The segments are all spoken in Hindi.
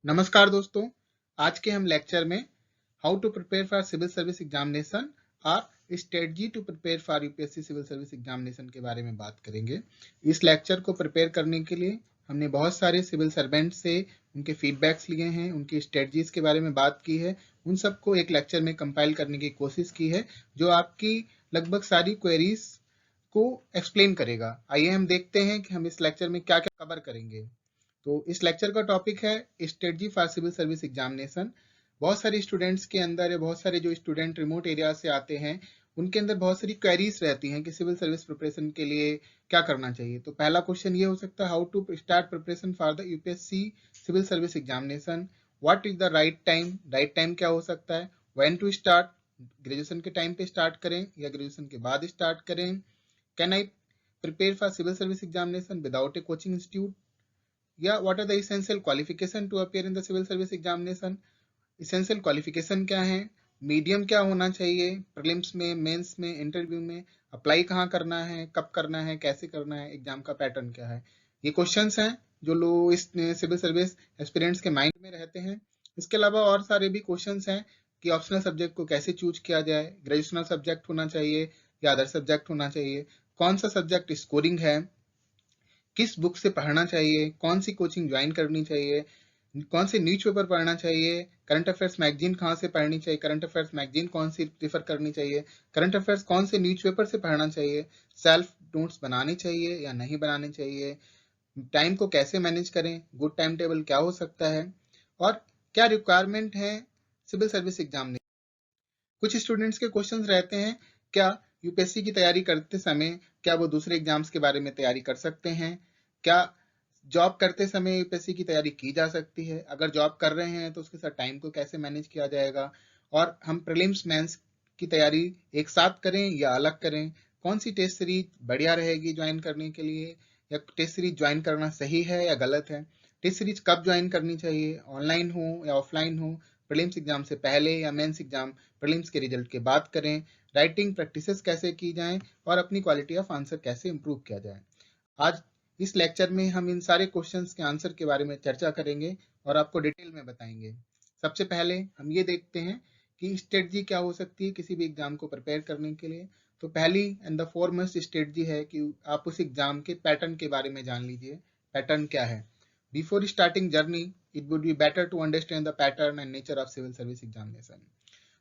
नमस्कार दोस्तों, आज के हम लेक्चर में how to prepare for civil service examination और strategy to prepare for UPSC civil service examination के बारे में बात करेंगे। इस लेक्चर को प्रिपेयर करने के लिए हमने बहुत सारे सिविल सर्वेंट से उनके फीडबैक्स लिए हैं, उनकी स्ट्रेटजीज के बारे में बात की है, उन सबको एक लेक्चर में कंपाइल करने की कोशिश की है जो आपकी लगभग सारी क्वेरीज को एक्सप्लेन करेगा। आइए हम देखते हैं कि हम इस लेक्चर में क्या क्या कवर करेंगे। तो इस लेक्चर का टॉपिक है strategy for civil service examination. बहुत सारे स्टूडेंट्स के अंदर या बहुत सारे जो स्टूडेंट रिमोट एरिया से आते हैं उनके अंदर बहुत सारी क्वेरीज रहती हैं कि सिविल सर्विस प्रिपरेशन के लिए क्या करना चाहिए। तो पहला क्वेश्चन ये हो सकता है, how to start preparation for the UPSC civil service examination, what is the right time. Right time क्या हो सकता है, व्हेन टू स्टार्ट, ग्रेजुएशन के टाइम पे स्टार्ट करें या ग्रेजुएशन के बाद स्टार्ट करें, can I prepare for civil service examination without a coaching institute, या what are the essential qualification to appear in the civil service examination. Essential qualification क्या है, मीडियम क्या होना चाहिए, प्रीलिम्स में, मेंस में, इंटरव्यू में, अप्लाई कहाँ करना है, कब करना है, कैसे करना है, एग्जाम का पैटर्न क्या है। ये क्वेश्चंस हैं जो लोग इस सिविल सर्विस एस्पिरेंट्स के माइंड में रहते हैं। इसके अलावा और सारे भी क्वेश्चंस हैं कि ऑप्शनल सब्जेक्ट को कैसे चूज किया जाए, ग्रेजुएशनल सब्जेक्ट होना चाहिए या अदर सब्जेक्ट होना चाहिए, कौन सा सब्जेक्ट स्कोरिंग है, किस बुक से पढ़ना चाहिए, कौन सी कोचिंग ज्वाइन करनी चाहिए, कौन से न्यूज़पेपर पढ़ना चाहिए, करंट अफेयर्स मैगजीन कहाँ से पढ़नी चाहिए, करंट अफेयर्स मैगजीन कौन सी प्रीफर करनी चाहिए, करंट अफेयर्स कौन से न्यूज़पेपर से पढ़ना चाहिए, सेल्फ नोट्स बनाने चाहिए या नहीं बनाने चाहिए, टाइम को कैसे मैनेज करें, गुड टाइम टेबल क्या हो सकता है, और क्या रिक्वायरमेंट है सिविल सर्विस एग्जाम में। कुछ स्टूडेंट्स के क्वेश्चंस रहते हैं, क्या यूपीएससी की तैयारी करते समय क्या वो दूसरे एग्जाम्स के बारे में तैयारी कर सकते हैं, क्या जॉब करते समय यूपीएससी की तैयारी की जा सकती है, अगर जॉब कर रहे हैं तो उसके साथ टाइम को कैसे मैनेज किया जाएगा, और हम प्रीलिम्स मेंस की तैयारी एक साथ करें या अलग करें, कौन सी टेस्ट सीरीज बढ़िया रहेगी ज्वाइन करने के लिए, या टेस्ट सीरीज ज्वाइन करना सही है या गलत है, टेस्ट सीरीज कब ज्वाइन करनी चाहिए, ऑनलाइन हो या ऑफलाइन हो, प्रीलिम्स एग्जाम से पहले या मेंस एग्जाम प्रीलिम्स के रिजल्ट के बाद करें, राइटिंग प्रैक्टिसेस कैसे की जाएं और अपनी क्वालिटी ऑफ आंसर कैसे इंप्रूव किया जाए। आज इस लेक्चर में हम इन सारे क्वेश्चंस के आंसर के बारे में चर्चा करेंगे और आपको डिटेल में बताएंगे। सबसे पहले हम ये देखते हैं कि स्ट्रेटजी क्या हो सकती है किसी भी एग्जाम को प्रिपेयर करने के लिए। तो पहली एंड द फॉरमोस्ट स्ट्रेटजी है कि आप उस एग्जाम के पैटर्न के बारे में जान लीजिए। पैटर्न क्या है, before starting journey it would be better to understand the pattern and nature of civil service examination.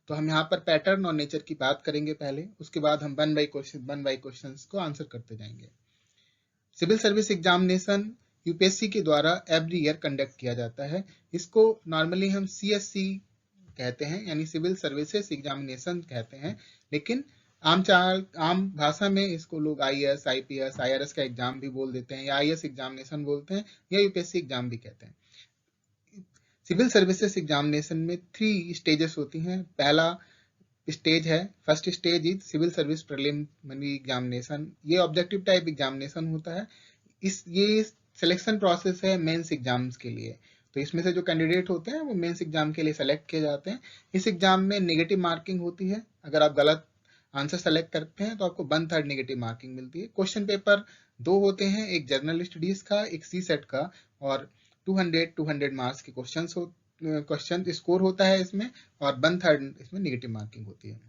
तो हम यहाँ पर पैटर्न और नेचर की बात करेंगे पहले, उसके बाद हम वन बाई क्वेश्चन को आंसर करते जाएंगे। सिविल सर्विस एग्जामिनेशन यूपीएससी के द्वारा एवरी ईयर कंडक्ट किया जाता है। इसको नॉर्मली हम सीएससी कहते हैं, यानी सिविल सर्विसेज एग्जामिनेशन कहते हैं, लेकिन आम भाषा में इसको लोग आईएएस, आईपीएस, आईआरएस का एग्जाम भी बोल देते हैं, या आईएएस एग्जामिनेशन बोलते हैं, या यूपीएससी एग्जाम भी कहते हैं। सिविल सर्विसेज एग्जामिनेशन में 3 स्टेजेस होती हैं। पहला स्टेज है, first stage is civil service preliminary examination. ये ऑब्जेक्टिव टाइप एग्जामिनेशन होता है। ये सिलेक्शन प्रोसेस है मेंस एग्जाम्स के लिए। तो इसमें से जो कैंडिडेट होते हैं वो मेंस एग्जाम के लिए सेलेक्ट किए जाते हैं। इस एग्जाम में नेगेटिव मार्किंग होती है। अगर आप गलत आंसर सेलेक्ट करते हैं तो आपको 1/3 नेगेटिव मार्किंग मिलती है। क्वेश्चन पेपर 2 होते हैं, एक जनरल स्टडीज का, एक सी सेट का, और 200 मार्क्स के क्वेश्चन स्कोर होता है इसमें, और 1/3 इसमें नेगेटिव मार्किंग होती है।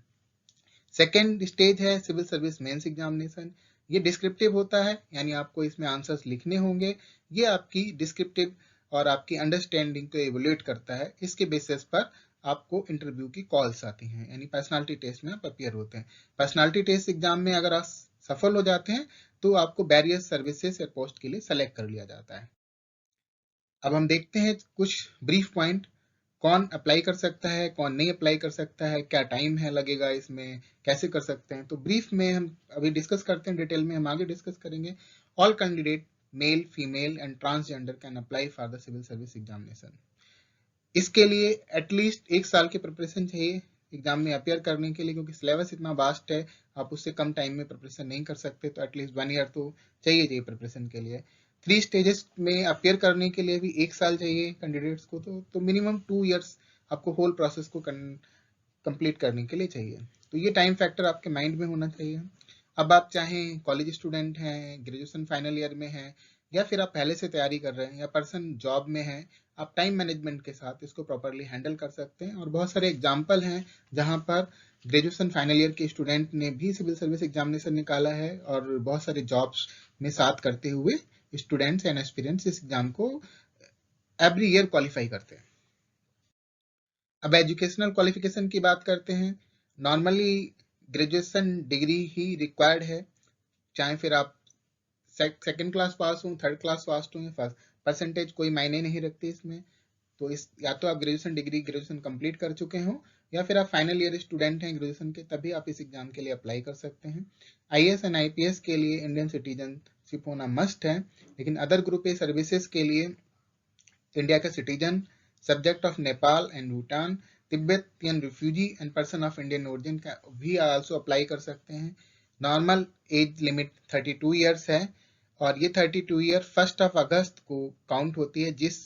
सेकेंड स्टेज है सिविल सर्विस मेंस एग्जामिनेशन। ये डिस्क्रिप्टिव होता है, यानी आपको इसमें आंसर्स लिखने होंगे। ये आपकी डिस्क्रिप्टिव और आपकी अंडरस्टैंडिंग को एवोल्यूएट करता है। इसके बेसिस पर आपको इंटरव्यू की कॉल्स आती हैं, यानी पर्सनालिटी टेस्ट में आप अपियर होते हैं। पर्सनालिटी टेस्ट एग्जाम में अगर आप सफल हो जाते हैं तो आपको वेरियस सर्विसेज या पोस्ट के लिए सेलेक्ट कर लिया जाता है। अब हम देखते हैं कुछ ब्रीफ पॉइंट, कौन अप्लाई कर सकता है, कौन नहीं अप्लाई कर सकता है, क्या टाइम है लगेगा इसमें, कैसे कर सकते हैं। तो ब्रीफ में हम अभी डिस्कस करते हैं, डिटेल में हम आगे डिस्कस करेंगे। All candidate male, female and transgender can apply for the civil service examination. इसके लिए एटलीस्ट 1 साल की प्रिपरेशन चाहिए एग्जाम में अपियर करने के लिए, क्योंकि सिलेबस इतना वास्ट है, आप उससे कम टाइम में प्रिपरेशन नहीं कर सकते। तो एटलीस्ट 1 ईयर तो चाहिए प्रिपरेशन के लिए। 3 स्टेजेस में अपियर करने के लिए भी 1 साल चाहिए कैंडिडेट्स को, तो मिनिमम 2 ईयर्स आपको होल प्रोसेस को कंप्लीट करने के लिए चाहिए। तो ये टाइम फैक्टर आपके माइंड में होना चाहिए। अब आप चाहें कॉलेज स्टूडेंट हैं, ग्रेजुएशन फाइनल ईयर में हैं, या फिर आप पहले से तैयारी कर रहे हैं, या पर्सन जॉब में है, आप टाइम मैनेजमेंट के साथ इसको प्रॉपरली हैंडल कर सकते हैं। और बहुत सारे एग्जाम्पल हैं जहां पर ग्रेजुएशन फाइनल ईयर के स्टूडेंट ने भी सिविल सर्विस एग्जामिनेशन निकाला है और बहुत सारे जॉब्स में साथ करते हुए स्टूडेंट्स एंड एस्पिरेंट्स इस एग्जाम को एवरी ईयर क्वालिफाई करते हैं। अब एजुकेशनल क्वालिफिकेशन की बात करते हैं। नॉर्मली ग्रेजुएशन डिग्री ही रिक्वायर्ड है, चाहे फिर आप सेकेंड क्लास पास हूँ, थर्ड क्लास पास हूँ, फर्स्ट परसेंटेज कोई मायने नहीं रखती इसमें। तो इस या तो आप ग्रेजुएशन कंप्लीट कर चुके हो या फिर आप फाइनल ईयर स्टूडेंट हैं ग्रेजुएशन के, तभी आप इस एग्जाम के लिए अप्लाई कर सकते हैं। आईएएस एंड आईपीएस के लिए इंडियन सिटीजनशिप होना मस्ट है, लेकिन अदर ग्रुप ए सर्विसेज के लिए इंडिया का citizen, subject of Nepal and Bhutan, Tibetan refugee and person of Indian origin का भी आल्सो अप्लाई कर सकते हैं। नॉर्मल एज लिमिट 32 ईयर्स है और ये 32 ईयर 1 अगस्त को काउंट होती है जिस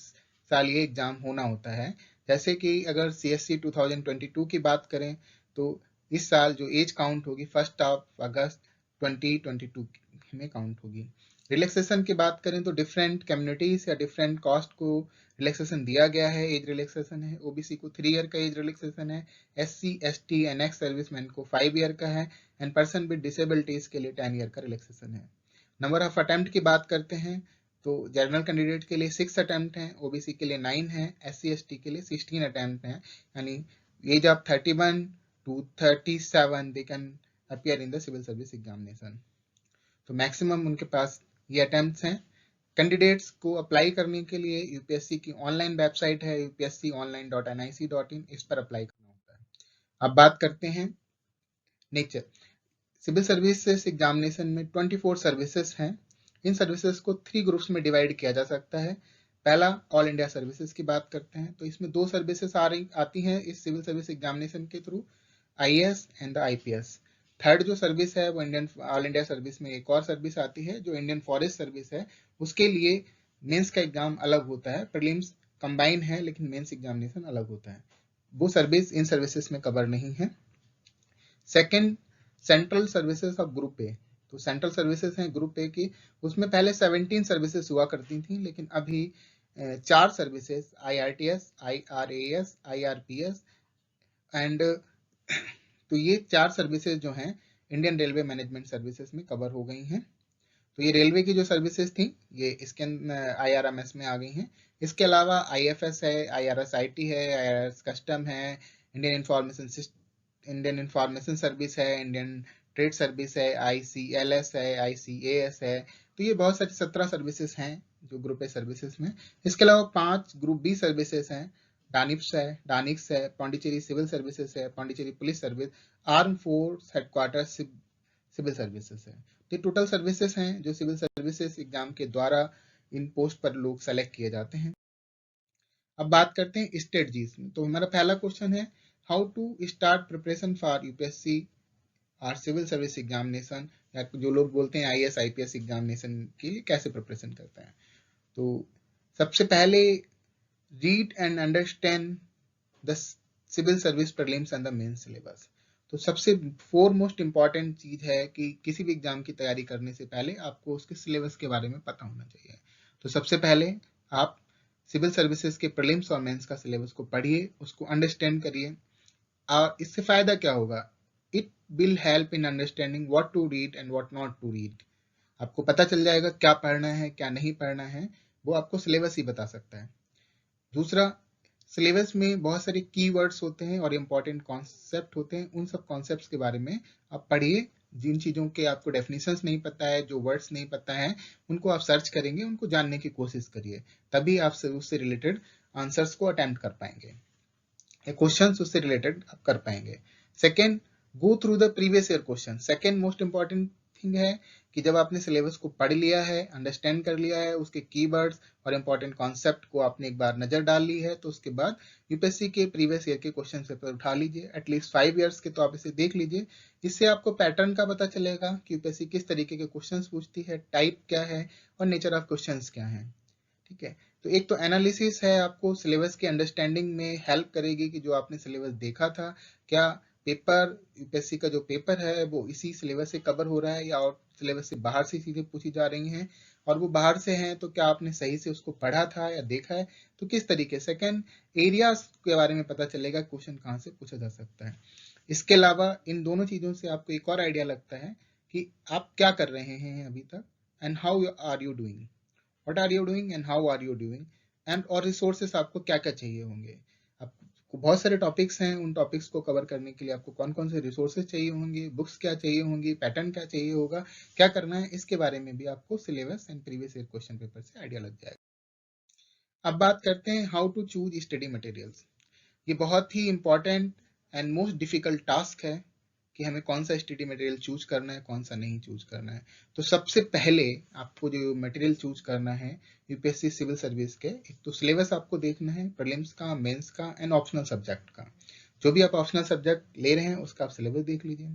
साल ये एग्जाम होना होता है। जैसे कि अगर सीएससी 2022 की बात करें तो इस साल जो एज काउंट होगी 1 अगस्त 2022 में काउंट होगी। रिलैक्सेशन की बात करें तो डिफरेंट कम्युनिटीज या डिफरेंट कास्ट को रिलैक्सेशन दिया गया है, एज रिलैक्सेशन है। ओबीसी को 3 ईयर का एज रिलैक्सेशन है, SC ST and ex serviceman को 5 ईयर का है एंड पर्सन विद डिसेबिलिटीज के लिए 10 ईयर का रिलैक्सेशन है। नंबर ऑफ अटेम्प्ट की बात करते हैं तो जनरल कैंडिडेट के लिए 6 अटेम्प्ट हैं, ओबीसी के लिए 9 हैं, एससी एसटी के लिए 16 अटेम्प्ट हैं। यानी as of 31 to 37 they can appear in the civil service examination। तो मैक्सिमम उनके पास ये अटेम्प्ट्स हैं। कैंडिडेट्स को अप्लाई करने के लिए यूपीएससी की ऑनलाइन वेबसाइट है upsconline.nic.in, इस पर अप्लाई करना होता है। अब बात करते हैं नेचर। सिविल सर्विसेज एग्जामिनेशन में 24 सर्विसेज हैं। इन सर्विसेज को 3 ग्रुप्स में डिवाइड किया जा सकता है। पहला ऑल इंडिया सर्विसेज की बात करते हैं तो इसमें 2 सर्विसेज आती हैं इस सिविल सर्विस एग्जामिनेशन के through, IAS and the IPS. Third जो सर्विस है वो इंडियन ऑल इंडिया सर्विस में एक और सर्विस आती है जो इंडियन फॉरेस्ट सर्विस है। उसके लिए मेंस का एग्जाम अलग होता है, प्रीलिम्स कंबाइन है लेकिन मेंस एग्जामिनेशन अलग होता है। वो सर्विस इन सर्विसेज में कवर नहीं है। Second central services of group A. तो सेंट्रल सर्विसेज हैं ग्रुप ए की, उसमें पहले 17 सर्विसेज हुआ करती थी लेकिन अभी 4 services IRTS, IRAS, IRPS and तो ये 4 सर्विसेज जो हैं इंडियन रेलवे मैनेजमेंट सर्विसेज में कवर हो गई हैं। तो ये रेलवे की जो सर्विसेज थी ये इसके आईआरएमएस में आ गई हैं। इसके अलावा आईएफएस है, आईआरएसआईटी है, आईआरएस कस्टम है, इंडियन इंफॉर्मेशन सर्विस है, इंडियन ट्रेड सर्विस है, आईसीएलएस है, आईसीएएस है। तो ये बहुत सारी 17 सर्विसेज हैं जो ग्रुप ए सर्विसेज में। इसके अलावा 5 ग्रुप बी सर्विसेज हैं, डानिक्स है, पांडिचेरी सिविल सर्विसेज है, Pondicherry police service, arm force headquarter civil services है। ये टोटल सर्विसेज हैं जो सिविल सर्विसेज एग्जाम के द्वारा इन पोस्ट पर लोग सेलेक्ट किए जाते हैं। अब बात करते हैं स्ट्रेटजीज में। तो हमारा पहला क्वेश्चन है how to start preparation for UPSC और सिविल सर्विस एग्जामिनेशन, या जो लोग बोलते हैं आईएएस आईपीएस एग्जामिनेशन के लिए कैसे प्रिपरेशन करते हैं। तो सबसे पहले read and understand the civil service prelims and the main syllabus. तो सबसे फोरमोस्ट इंपॉर्टेंट चीज है कि किसी भी एग्जाम की तैयारी करने से पहले आपको उसके सिलेबस के बारे में पता होना चाहिए। तो सबसे पहले आप सिविल सर्विसेज के प्रीलिम्स और मेंस का सिलेबस को पढ़िए, उसको अंडरस्टैंड करिए। और इससे फायदा क्या होगा, it will help in understanding what to read and what not to read. आपको पता चल जाएगा क्या पढ़ना है क्या नहीं पढ़ना है, वो आपको सिलेबस ही बता सकता है। दूसरा, सिलेबस में बहुत सारे कीवर्ड्स होते हैं और इंपॉर्टेंट कॉन्सेप्ट होते हैं, उन सब कॉन्सेप्ट्स के बारे में आप पढ़िए। जिन चीज़ों के आपको डेफिनेशंस नहीं पता है, जो वर्ड्स नहीं पता है, उनको आप सर्च करेंगे, उनको जानने की कोशिश करिए, तभी आप उससे रिलेटेड आंसर्स को अटेम्प्ट कर पाएंगे, क्वेश्चंस उससे रिलेटेड आप कर पाएंगे। Second, go through the previous year question. Second most important thing है कि जब आपने सिलेबस को पढ़ लिया है, अंडरस्टैंड कर लिया है, उसके कीवर्ड्स और इंपॉर्टेंट कॉन्सेप्ट को आपने एक बार नजर डाल ली है, तो उसके बाद यूपीएससी के प्रीवियस ईयर के क्वेश्चन पेपर उठा लीजिए, एटलीस्ट 5 ईयर्स के, तो आप इसे देख लीजिए। इससे आपको पैटर्न का पता चलेगा कि यूपीएससी किस तरीके के क्वेश्चन पूछती है, टाइप क्या है और नेचर ऑफ क्वेश्चन क्या है। ठीक है, तो एक तो एनालिसिस है, आपको सिलेबस के अंडरस्टैंडिंग में हेल्प करेगी कि जो आपने सिलेबस देखा था, क्या पेपर यूपीएससी का जो पेपर है वो इसी सिलेबस से कवर हो रहा है या और सिलेबस से बाहर से चीजें पूछी जा रही हैं। और वो बाहर से हैं तो क्या आपने सही से उसको पढ़ा था या देखा है, तो किस तरीके। सेकंड, एरियाज के बारे में पता चलेगा क्वेश्चन कहाँ से पूछा जा सकता है। इसके अलावा इन दोनों चीजों से आपको एक और आइडिया लगता है कि आप क्या कर रहे हैं अभी तक, and how are you doing, what are you doing and how are you doing, and और रिसोर्सेस आपको क्या क्या चाहिए होंगे। आपको बहुत सारे टॉपिक्स हैं, उन टॉपिक्स को कवर करने के लिए आपको कौन कौन से रिसोर्सेज चाहिए होंगे, बुक्स क्या चाहिए होंगी, पैटर्न क्या चाहिए होगा, क्या करना है, इसके बारे में भी आपको syllabus and previous year question paper से आइडिया लग जाएगा। अब बात करते हैं how to choose study materials. ये बहुत ही important and most difficult task है कि हमें कौन सा स्टडी मटेरियल चूज करना है, कौन सा नहीं चूज करना है। तो सबसे पहले आपको जो मटेरियल चूज करना है यूपीएससी सिविल सर्विस के, एक तो सिलेबस आपको देखना है, प्रीलिम्स का, मेंस का एंड ऑप्शनल सब्जेक्ट का। जो भी आप ऑप्शनल सब्जेक्ट ले रहे हैं उसका आप सिलेबस देख लीजिए।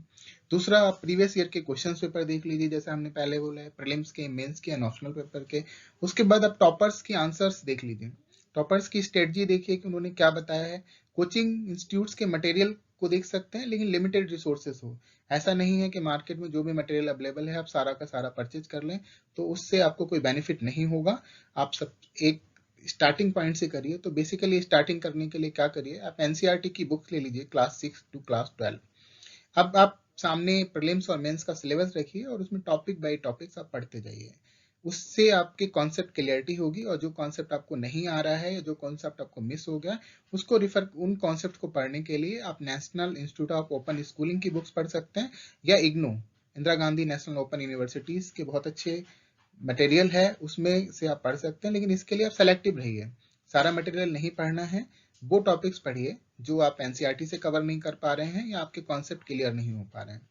दूसरा, आप प्रीवियस ईयर के क्वेश्चन पेपर देख लीजिए, जैसे हमने पहले बोला है, प्रीलिम्स के, मेंस के एंड ऑप्शनल पेपर के। उसके बाद आप टॉपर्स की आंसर्स देख लीजिए, टॉपर्स की स्ट्रेटजी देखिए कि उन्होंने क्या बताया है। कोचिंग इंस्टीट्यूट्स के मटेरियल को देख सकते हैं, लेकिन लिमिटेड रिसोर्सेस हो। ऐसा नहीं है कि मार्केट में जो भी मटेरियल अवेलेबल है आप सारा का सारा परचेज कर लें, तो उससे आपको कोई बेनिफिट नहीं होगा। आप सब एक स्टार्टिंग पॉइंट से करिए। तो बेसिकली स्टार्टिंग करने के लिए क्या करिए, आप एनसीईआरटी की बुक ले लीजिए क्लास 6 टू क्लास 12। अब आप सामने प्रीलिम्स और मेंस का सिलेबस रखिए और उसमें टॉपिक बाय टॉपिक्स आप पढ़ते जाइए। उससे आपके कॉन्सेप्ट क्लियरिटी होगी, और जो कॉन्सेप्ट आपको नहीं आ रहा है या जो कॉन्सेप्ट आपको मिस हो गया, उसको रिफर, उन कॉन्सेप्ट को पढ़ने के लिए आप national institute of open schooling की बुक्स पढ़ सकते हैं, या IGNOU, Indira Gandhi national open universities के बहुत अच्छे मटेरियल है, उसमें से आप पढ़ सकते हैं। लेकिन इसके लिए आप सेलेक्टिव रहिए, सारा मटेरियल नहीं पढ़ना है। वो टॉपिक्स पढ़िए जो आप एनसीईआरटी से कवर नहीं कर पा रहे हैं या आपके कॉन्सेप्ट क्लियर नहीं हो पा रहे हैं।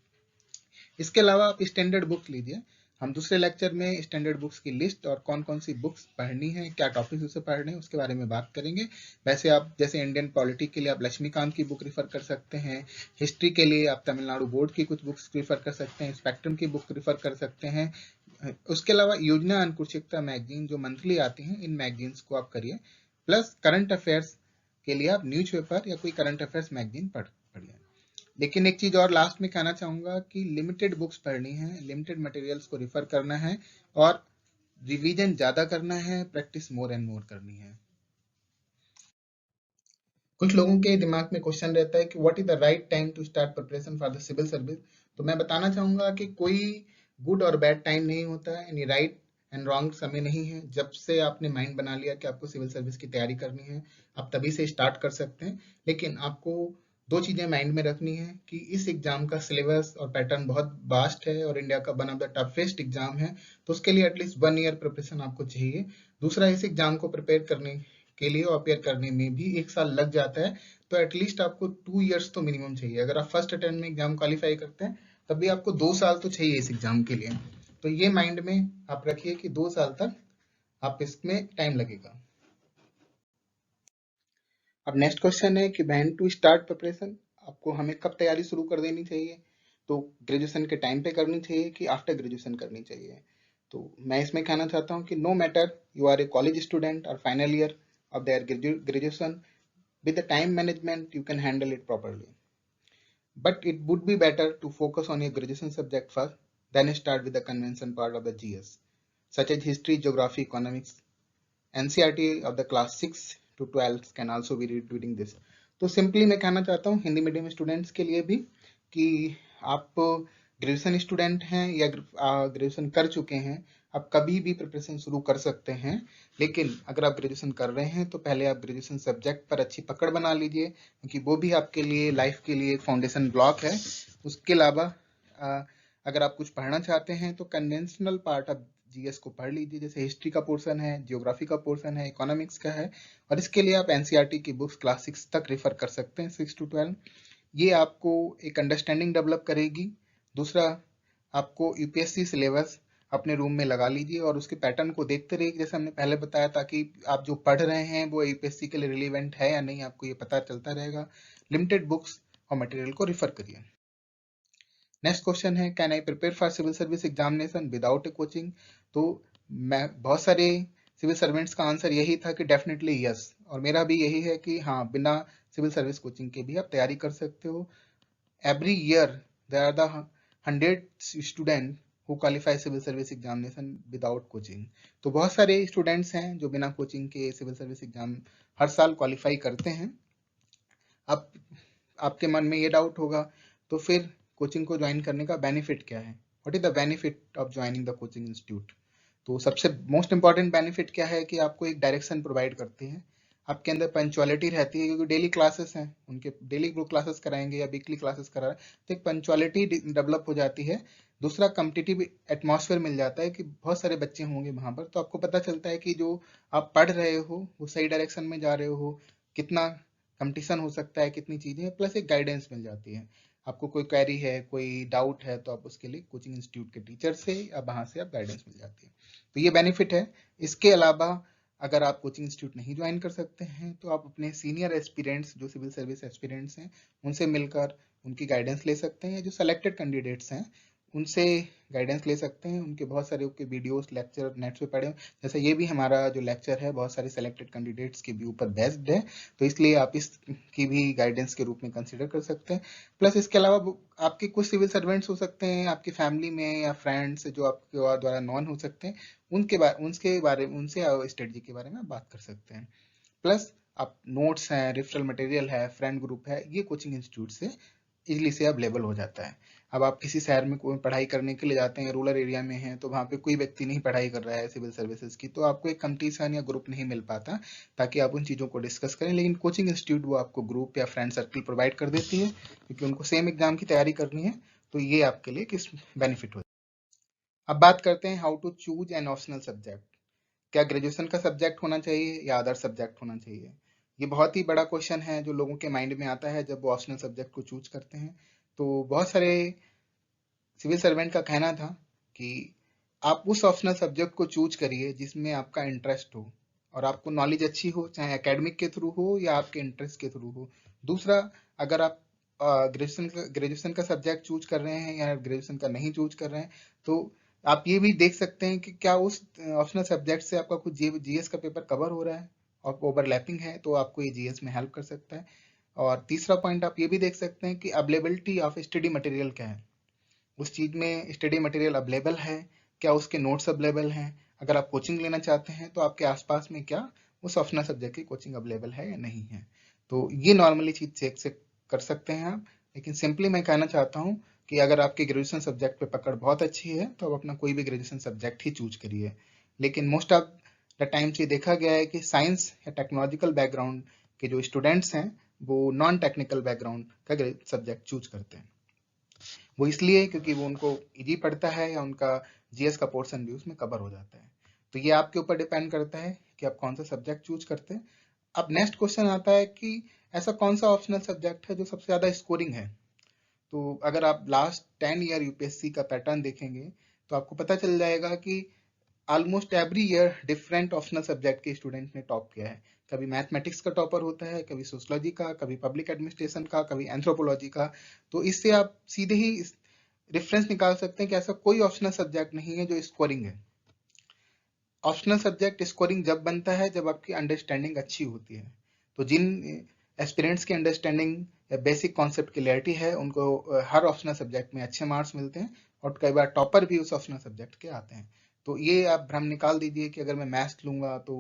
इसके अलावा आप स्टैंडर्ड बुक्स लीजिए। हम दूसरे लेक्चर में स्टैंडर्ड बुक्स की लिस्ट और कौन कौन सी बुक्स पढ़नी है, क्या टॉपिक्स उसे पढ़ने हैं, उसके बारे में बात करेंगे। वैसे आप जैसे इंडियन पॉलिटी के लिए आप लक्ष्मीकांत की बुक रिफर कर सकते हैं, हिस्ट्री के लिए आप तमिलनाडु बोर्ड की कुछ बुक्स रिफर कर सकते हैं, स्पेक्ट्रम की बुक रिफर कर सकते हैं। उसके अलावा योजना अनुकुशिकता मैगजीन जो मंथली आती हैं, इन मैगजीन्स को आप करिए। प्लस करंट अफेयर्स के लिए आप न्यूज़पेपर या कोई करंट अफेयर्स मैगजीन पढ़िए। लेकिन एक चीज और लास्ट में कहना चाहूंगा कि लिमिटेड बुक्स पढ़नी है, लिमिटेड मटेरियल्स को रिफर करना है, और रिवीजन ज्यादा करना है, प्रैक्टिस मोर एंड मोर करनी है। कुछ लोगों के दिमाग में क्वेश्चन रहता है कि what is the right time to start preparation for the civil service. तो मैं बताना चाहूंगा कि कोई गुड और बैड टाइम नहीं होता है, यानी राइट एंड रॉन्ग समय नहीं है। जब से आपने माइंड बना लिया कि आपको सिविल सर्विस की तैयारी करनी है, आप तभी से स्टार्ट कर सकते हैं। लेकिन आपको दो चीजें माइंड में रखनी है कि इस एग्जाम का सिलेबस और पैटर्न बहुत वास्ट है और इंडिया का one of the toughest exam है, तो उसके लिए एटलीस्ट 1 ईयर प्रिपरेशन आपको चाहिए। दूसरा, इस एग्जाम को प्रिपेयर करने के लिए और अपेयर करने में भी 1 साल लग जाता है, तो एटलीस्ट आपको 2 इयर्स तो मिनिमम चाहिए। अगर आप फर्स्ट अटेम्प्ट में एग्जाम क्वालिफाई करते हैं तब भी आपको 2 साल तो चाहिए इस एग्जाम के लिए। तो ये माइंड में आप रखिए कि 2 साल तक आप इसमें टाइम लगेगा। अब नेक्स्ट क्वेश्चन है कि व्हेन टू स्टार्ट प्रिपरेशन, आपको हमें कब तैयारी शुरू कर देनी चाहिए। तो ग्रेजुएशन के टाइम पे करनी चाहिए कि आफ्टर ग्रेजुएशन करनी चाहिए। तो मैं इसमें कहना चाहता हूँ कि no matter you are a college student और final year of their graduation, with the time management you can handle it properly, but it would be better to focus on your graduation subject first, then start with the convention part of the GS such as history, geography, economics. NCERT of the class 6 to 12 can also be reading this. तो सिंपली मैं कहना चाहता हूँ हिंदी मीडियम स्टूडेंट्स के लिए भी कि आप ग्रेजुएशन स्टूडेंट हैं या ग्रेजुएशन कर चुके हैं, आप कभी भी प्रिपरेशन शुरू कर सकते हैं। लेकिन अगर आप ग्रेजुएशन कर रहे हैं तो पहले आप ग्रेजुएशन सब्जेक्ट पर अच्छी पकड़ बना लीजिए, क्योंकि वो भी आपके लिए लाइफ के लिए फाउंडेशन ब्लॉक है। उसके अलावा अगर आप कुछ पढ़ना चाहते हैं तो कन्वेंशनल पार्ट ऑफ जीएस को पढ़ लीजिए, जैसे हिस्ट्री का पोर्शन है, जियोग्राफी का पोर्शन है, इकोनॉमिक्स का है, और इसके लिए आप एनसीईआरटी की बुक्स क्लास 6 तक रेफर कर सकते हैं, 6 to 12। ये आपको एक अंडरस्टैंडिंग डेवलप करेगी। दूसरा, आपको यूपीएससी सिलेबस अपने रूम में लगा लीजिए और उसके पैटर्न को देखते रहिए, जैसे हमने पहले बताया, ताकि आप जो पढ़ रहे हैं वो यूपीएससी के लिए रिलेवेंट है या नहीं, आपको ये पता चलता रहेगा। लिमिटेड बुक्स और मटेरियल को रिफर करिए। नेक्स्ट क्वेश्चन है, can I prepare for civil service examination without a coaching. तो मैं बहुत सारे सिविल सर्वेंट्स का आंसर यही था कि डेफिनेटली यस, और मेरा भी यही है कि हाँ, बिना सिविल सर्विस कोचिंग के भी आप तैयारी कर सकते हो। Every year there are the 100 student who qualify civil service examination without coaching. तो बहुत सारे स्टूडेंट्स हैं जो बिना कोचिंग के सिविल सर्विस एग्जाम हर साल क्वालिफाई करते हैं। अब आपके मन में ये डाउट होगा, तो फिर कोचिंग को ज्वाइन करने का बेनिफिट क्या है? What is the benefit of joining the coaching institute? तो सबसे मोस्ट इंपॉर्टेंट बेनिफिट क्या है कि आपको एक डायरेक्शन प्रोवाइड करते हैं, आपके अंदर पंचुअलिटी रहती है, क्योंकि डेली क्लासेस हैं, उनके डेली ग्रुप क्लासेस कराएंगे या वीकली क्लासेस करा रहे हैं, तो एक पंचुअलिटी डेवलप हो जाती है। दूसरा, कम्पिटिटिव एटमॉस्फेयर मिल जाता है कि बहुत सारे बच्चे होंगे वहां पर, तो आपको पता चलता है कि जो आप पढ़ रहे हो वो सही डायरेक्शन में जा रहे हो, कितना कंपटीशन हो सकता है, कितनी चीजें, प्लस एक गाइडेंस मिल जाती है। आपको कोई क्वेरी है, कोई डाउट है, तो आप उसके लिए कोचिंग इंस्टीट्यूट के टीचर से या वहां से आप गाइडेंस मिल जाती है। तो ये बेनिफिट है। इसके अलावा अगर आप कोचिंग इंस्टीट्यूट नहीं ज्वाइन कर सकते हैं तो आप अपने सीनियर एस्पिरेंट्स जो सिविल सर्विस एस्पिरेंट्स हैं उनसे मिलकर उनकी गाइडेंस ले सकते हैं। जो सेलेक्टेड कैंडिडेट्स हैं उनसे गाइडेंस ले सकते हैं। उनके बहुत सारे उनके वीडियोस लेक्चर नेट पे पढ़े, जैसे ये भी हमारा जो लेक्चर है बहुत सारे सेलेक्टेड कैंडिडेट्स के भी ऊपर बेस्ड है, तो इसलिए आप इसकी भी गाइडेंस के रूप में कंसिडर कर सकते हैं। प्लस इसके अलावा आपके कुछ सिविल सर्वेंट्स हो सकते हैं आपकी फैमिली में या फ्रेंड्स जो आपके द्वारा नॉन हो सकते हैं, उनसे स्ट्रेटजी के बारे में आप बात कर सकते हैं। प्लस आप नोट्स हैं, रेफरल मटेरियल है, फ्रेंड ग्रुप है, ये कोचिंग इंस्टीट्यूट से इजीली से अवेलेबल हो जाता है। अब आप किसी शहर में कोई पढ़ाई करने के लिए जाते हैं, रूरल एरिया में हैं, तो वहाँ पे कोई व्यक्ति नहीं पढ़ाई कर रहा है सिविल सर्विसेज की, तो आपको एक कंपटीशन या ग्रुप नहीं मिल पाता ताकि आप उन चीज़ों को डिस्कस करें। लेकिन कोचिंग इंस्टीट्यूट वो आपको ग्रुप या फ्रेंड सर्कल प्रोवाइड कर देती है, क्योंकि उनको सेम एग्जाम की तैयारी करनी है, तो ये आपके लिए किस बेनिफिट हो। अब बात करते हैं how to choose an optional subject. क्या ग्रेजुएशन का सब्जेक्ट होना चाहिए या अदर सब्जेक्ट होना चाहिए? ये बहुत ही बड़ा क्वेश्चन है जो लोगों के माइंड में आता है जब वो ऑप्शनल सब्जेक्ट को चूज करते हैं। तो बहुत सारे सिविल सर्वेंट का कहना था कि आप उस ऑप्शनल सब्जेक्ट को चूज करिए जिसमें आपका इंटरेस्ट हो और आपको नॉलेज अच्छी हो, चाहे एकेडमिक के थ्रू हो या आपके इंटरेस्ट के थ्रू हो। दूसरा, अगर आप ग्रेजुएशन का सब्जेक्ट चूज कर रहे हैं या ग्रेजुएशन का नहीं चूज कर रहे हैं, तो आप ये भी देख सकते हैं कि क्या उस ऑप्शनल सब्जेक्ट से आपका कुछ जीएस का पेपर कवर हो रहा है और ओवरलैपिंग है, तो आपको ये जीएस में हेल्प कर सकता है। और तीसरा पॉइंट आप ये भी देख सकते हैं कि अवेलेबिलिटी ऑफ स्टडी मटेरियल क्या है, उस चीज में स्टडी मटेरियल अवेलेबल है, क्या उसके नोट्स अवेलेबल हैं। अगर आप कोचिंग लेना चाहते हैं तो आपके आसपास में क्या उस ऑप्शनल सब्जेक्ट की कोचिंग अवेलेबल है या नहीं है। तो ये नॉर्मली चीज चेक से कर सकते हैं आप। लेकिन सिंपली मैं कहना चाहता हूँ कि अगर आपके ग्रेजुएशन सब्जेक्ट पे पकड़ बहुत अच्छी है तो आप अपना कोई भी ग्रेजुएशन सब्जेक्ट ही चूज करिए। लेकिन मोस्ट ऑफ द टाइम्स ये देखा गया है कि साइंस या टेक्नोलॉजिकल बैकग्राउंड के जो स्टूडेंट्स हैं वो नॉन टेक्निकल बैकग्राउंड का सब्जेक्ट चूज करते हैं। वो इसलिए क्योंकि वो उनको इजी पड़ता है या उनका जीएस का पोर्शन भी उसमें कवर हो जाता है। तो ये आपके ऊपर डिपेंड करता है कि आप कौन सा सब्जेक्ट चूज करते हैं। अब नेक्स्ट क्वेश्चन आता है कि ऐसा कौन सा ऑप्शनल सब्जेक्ट है जो सबसे ज्यादा स्कोरिंग है। तो अगर आप लास्ट 10 ईयर यूपीएससी का पैटर्न देखेंगे तो आपको पता चल जाएगा कि almost every year different optional subject के स्टूडेंट ने टॉप किया है। कभी मैथमेटिक्स का टॉपर होता है, कभी सोशलॉजी का, कभी पब्लिक एडमिनिस्ट्रेशन का, कभी एंथ्रोपोलॉजी का। तो इससे आप सीधे ही रेफरेंस निकाल सकते हैं कि ऐसा कोई ऑप्शनल सब्जेक्ट नहीं है जो स्कोरिंग है। ऑप्शनल सब्जेक्ट स्कोरिंग जब बनता है जब आपकी अंडरस्टैंडिंग अच्छी होती है। तो जिन एस्पिरेंट्स की अंडरस्टैंडिंग या बेसिक कॉन्सेप्ट क्लियरिटी है उनको हर ऑप्शनल सब्जेक्ट में अच्छे मार्क्स मिलते हैं और कई बार टॉपर भी उस ऑप्शनल सब्जेक्ट के आते हैं। तो ये आप भ्रम निकाल दीजिए कि अगर मैं मैथ्स लूंगा तो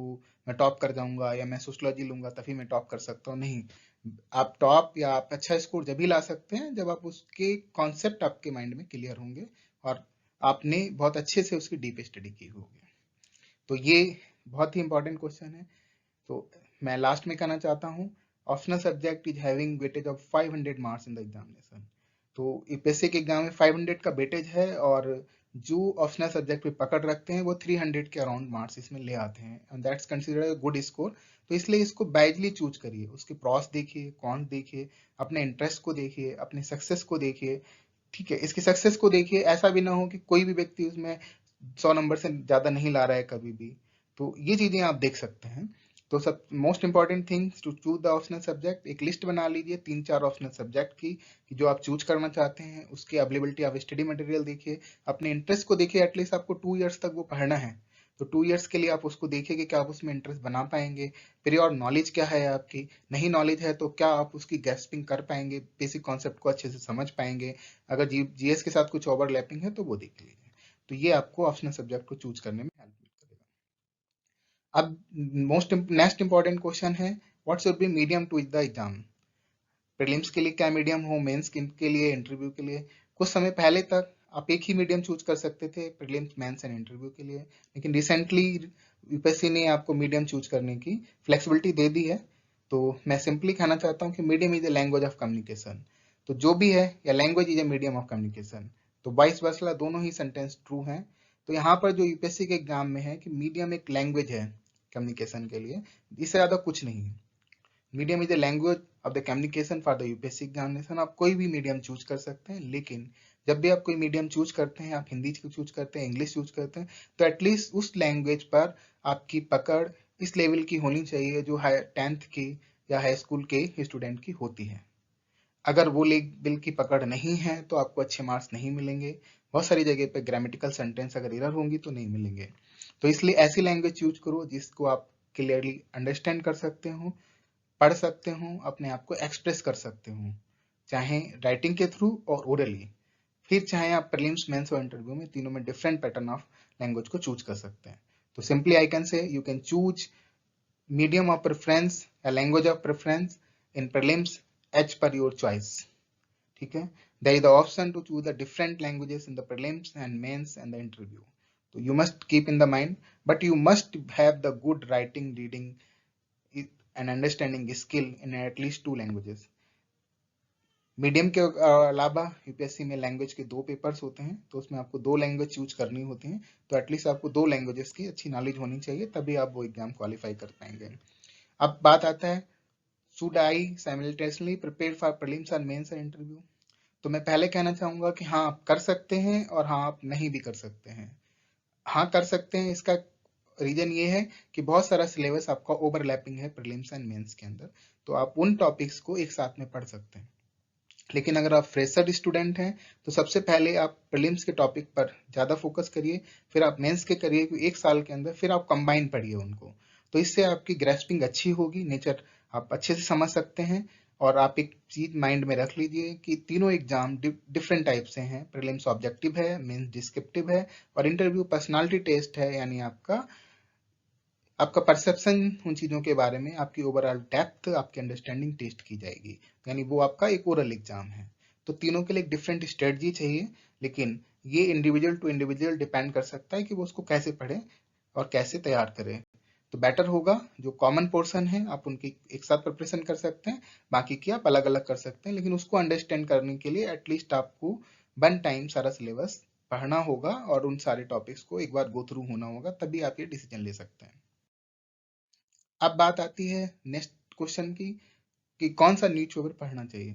मैं टॉप कर जाऊंगा या मैं सोशलॉजी लूंगा तभी मैं टॉप कर सकता हूँ। नहीं, आप टॉप या आप अच्छा स्कोर जब ही ला सकते हैं जब आप उसके कॉन्सेप्ट आपके माइंड में क्लियर होंगे और आपने बहुत अच्छे से उसकी डीप स्टडी की होगी। तो ये बहुत ही इंपॉर्टेंट क्वेश्चन है। तो मैं लास्ट में कहना चाहता हूँ, optional subject is having weightage of 500 marks in the examination. तो यूपीएससी के एग्जाम में 500 का वेटेज है और जो ऑप्शनल सब्जेक्ट पे पकड़ रखते हैं वो 300 के अराउंड मार्क्स इसमें ले आते हैं and that's considered a good score. तो इसलिए इसको वाइजली चूज करिए, उसके प्रॉस देखिए, कॉन देखिए, अपने इंटरेस्ट को देखिए, अपने सक्सेस को देखिए। ठीक है, इसकी सक्सेस को देखिए, ऐसा भी ना हो कि कोई भी व्यक्ति उसमें 100 नंबर से ज्यादा नहीं ला रहा है कभी भी। तो ये चीजें आप देख सकते हैं। तो सब most important things to choose the optional subject, एक लिस्ट बना लीजिए 3-4 ऑप्शनल सब्जेक्ट की कि जो आप चूज करना चाहते हैं, उसकी अवेलेबिलिटी ऑफ स्टडी मटेरियल देखिए, अपने इंटरेस्ट को देखिए। एटलीस्ट आपको 2 इयर्स तक वो पढ़ना है, तो 2 इयर्स के लिए आप उसको देखिए कि क्या आप उसमें इंटरेस्ट बना पाएंगे। फिर और नॉलेज क्या है आपकी, नहीं नॉलेज है तो क्या आप उसकी ग्रेस्पिंग कर पाएंगे, बेसिक कॉन्सेप्ट को अच्छे से समझ पाएंगे। अगर जीएस के साथ कुछ ओवरलैपिंग है तो वो देख लीजिए। तो ये आपको ऑप्शनल सब्जेक्ट को चूज करने में हेल्प करेगा। अब नेक्स्ट इंपॉर्टेंट क्वेश्चन है, what should be medium to the exam. Prelims के लिए क्या मीडियम हो, मेंस के लिए, इंटरव्यू के लिए। कुछ समय पहले तक आप एक ही मीडियम चूज कर सकते थे प्रीलिम्स, मेंस एंड इंटरव्यू के लिए, लेकिन रिसेंटली यूपीएससी ने आपको मीडियम चूज करने की फ्लेक्सिबिलिटी दे दी है। तो मैं सिंपली कहना चाहता हूँ कि medium is a language of communication. तो जो भी है, या language is a medium of communication, तो वाइस वर्सा दोनों ही सेंटेंस ट्रू हैं। तो यहाँ पर जो यूपीएससी के एग्जाम में है कि मीडियम एक लैंग्वेज है कम्युनिकेशन के लिए, इससे ज्यादा कुछ नहीं है। Medium is the language of the communication for the UPSC examination. आप कोई भी मीडियम चूज कर सकते हैं, लेकिन जब भी आप कोई मीडियम चूज करते हैं, आप हिंदी चूज करते हैं, इंग्लिश चूज करते हैं, तो एटलीस्ट उस लैंग्वेज पर आपकी पकड़ इस लेवल की होनी चाहिए जो 10th की या हाई स्कूल के स्टूडेंट की होती है। अगर वो लेवल की पकड़ नहीं है तो आपको अच्छे मार्क्स नहीं मिलेंगे। बहुत सारी जगह पे ग्रामेटिकल सेंटेंस अगर एरर होंगी तो नहीं मिलेंगे। तो इसलिए ऐसी लैंग्वेज चूज करो जिसको आप क्लियरली अंडरस्टैंड कर सकते हो, पढ़ सकते हो, अपने आप को एक्सप्रेस कर सकते हो, चाहे राइटिंग के थ्रू और ओरली। फिर चाहे आप प्रीलिम्स, मेंस और इंटरव्यू में, तीनों में डिफरेंट पैटर्न ऑफ लैंग्वेज को चूज कर सकते हैं। तो simply I can say you can choose medium of preference या language of preference in prelims as per your choice. ठीक है, there is the option to choose the different languages in the prelims and mains and the interview. तो you must keep in the mind, but you must have the good writing, reading and understanding skill in at least 2 languages. Medium के अलावा यूपीएससी में लैंग्वेज के 2 पेपर्स होते हैं, तो उसमें आपको 2 लैंग्वेज चूज करनी होती हैं। तो एटलीस्ट आपको 2 लैंग्वेजेस की अच्छी नॉलेज होनी चाहिए, तभी आप वो एग्जाम क्वालिफाई कर पाएंगे। अब बात आता है, should I simultaneously prepare for prelims और मेंस और इंटरव्यू। तो मैं पहले कहना चाहूंगा कि हाँ आप कर सकते हैं और हाँ आप नहीं भी कर सकते हैं। हाँ कर सकते हैं, इसका रीजन ये है कि बहुत सारा सिलेबस आपका ओवरलैपिंग है प्रीलिम्स एंड मेंस के अंदर, तो आप उन टॉपिक्स को एक साथ में पढ़ सकते हैं। लेकिन अगर आप फ्रेशर स्टूडेंट हैं तो सबसे पहले आप प्रीलिम्स के टॉपिक पर ज़्यादा फोकस करिए, फिर आप मेंस के करिए, एक साल के अंदर फिर आप कंबाइन पढ़िए उनको। तो इससे आपकी ग्रेस्पिंग अच्छी होगी, नेचर आप अच्छे से समझ सकते हैं। और आप एक चीज माइंड में रख लीजिए कि तीनों एग्जाम डिफरेंट टाइप से हैं। प्रीलिम्स ऑब्जेक्टिव है, मेंस डिस्क्रिप्टिव है, और इंटरव्यू पर्सनालिटी टेस्ट है, यानी आपका परसेप्शन उन चीजों के बारे में, आपकी ओवरऑल डेप्थ, आपकी अंडरस्टैंडिंग टेस्ट की जाएगी, यानी वो आपका एक ओरल एग्जाम है। तो तीनों के लिए एक डिफरेंट स्ट्रेटजी चाहिए, लेकिन ये इंडिविजुअल टू इंडिविजुअल डिपेंड कर सकता है कि वो उसको कैसे पढ़े और कैसे तैयार करे। तो बेटर होगा जो कॉमन पोर्शन है आप उनकी एक साथ प्रिपरेशन कर सकते हैं, बाकी की आप अलग अलग कर सकते हैं, लेकिन उसको अंडरस्टैंड करने के लिए एटलीस्ट आपको 1 टाइम सारा सिलेबस पढ़ना होगा और उन सारे टॉपिक्स को एक बार गो थ्रू होना होगा, तभी आप ये डिसीजन ले सकते हैं। अब बात आती है नेक्स्ट क्वेश्चन की कि कौन सा न्यूज़पेपर पढ़ना चाहिए।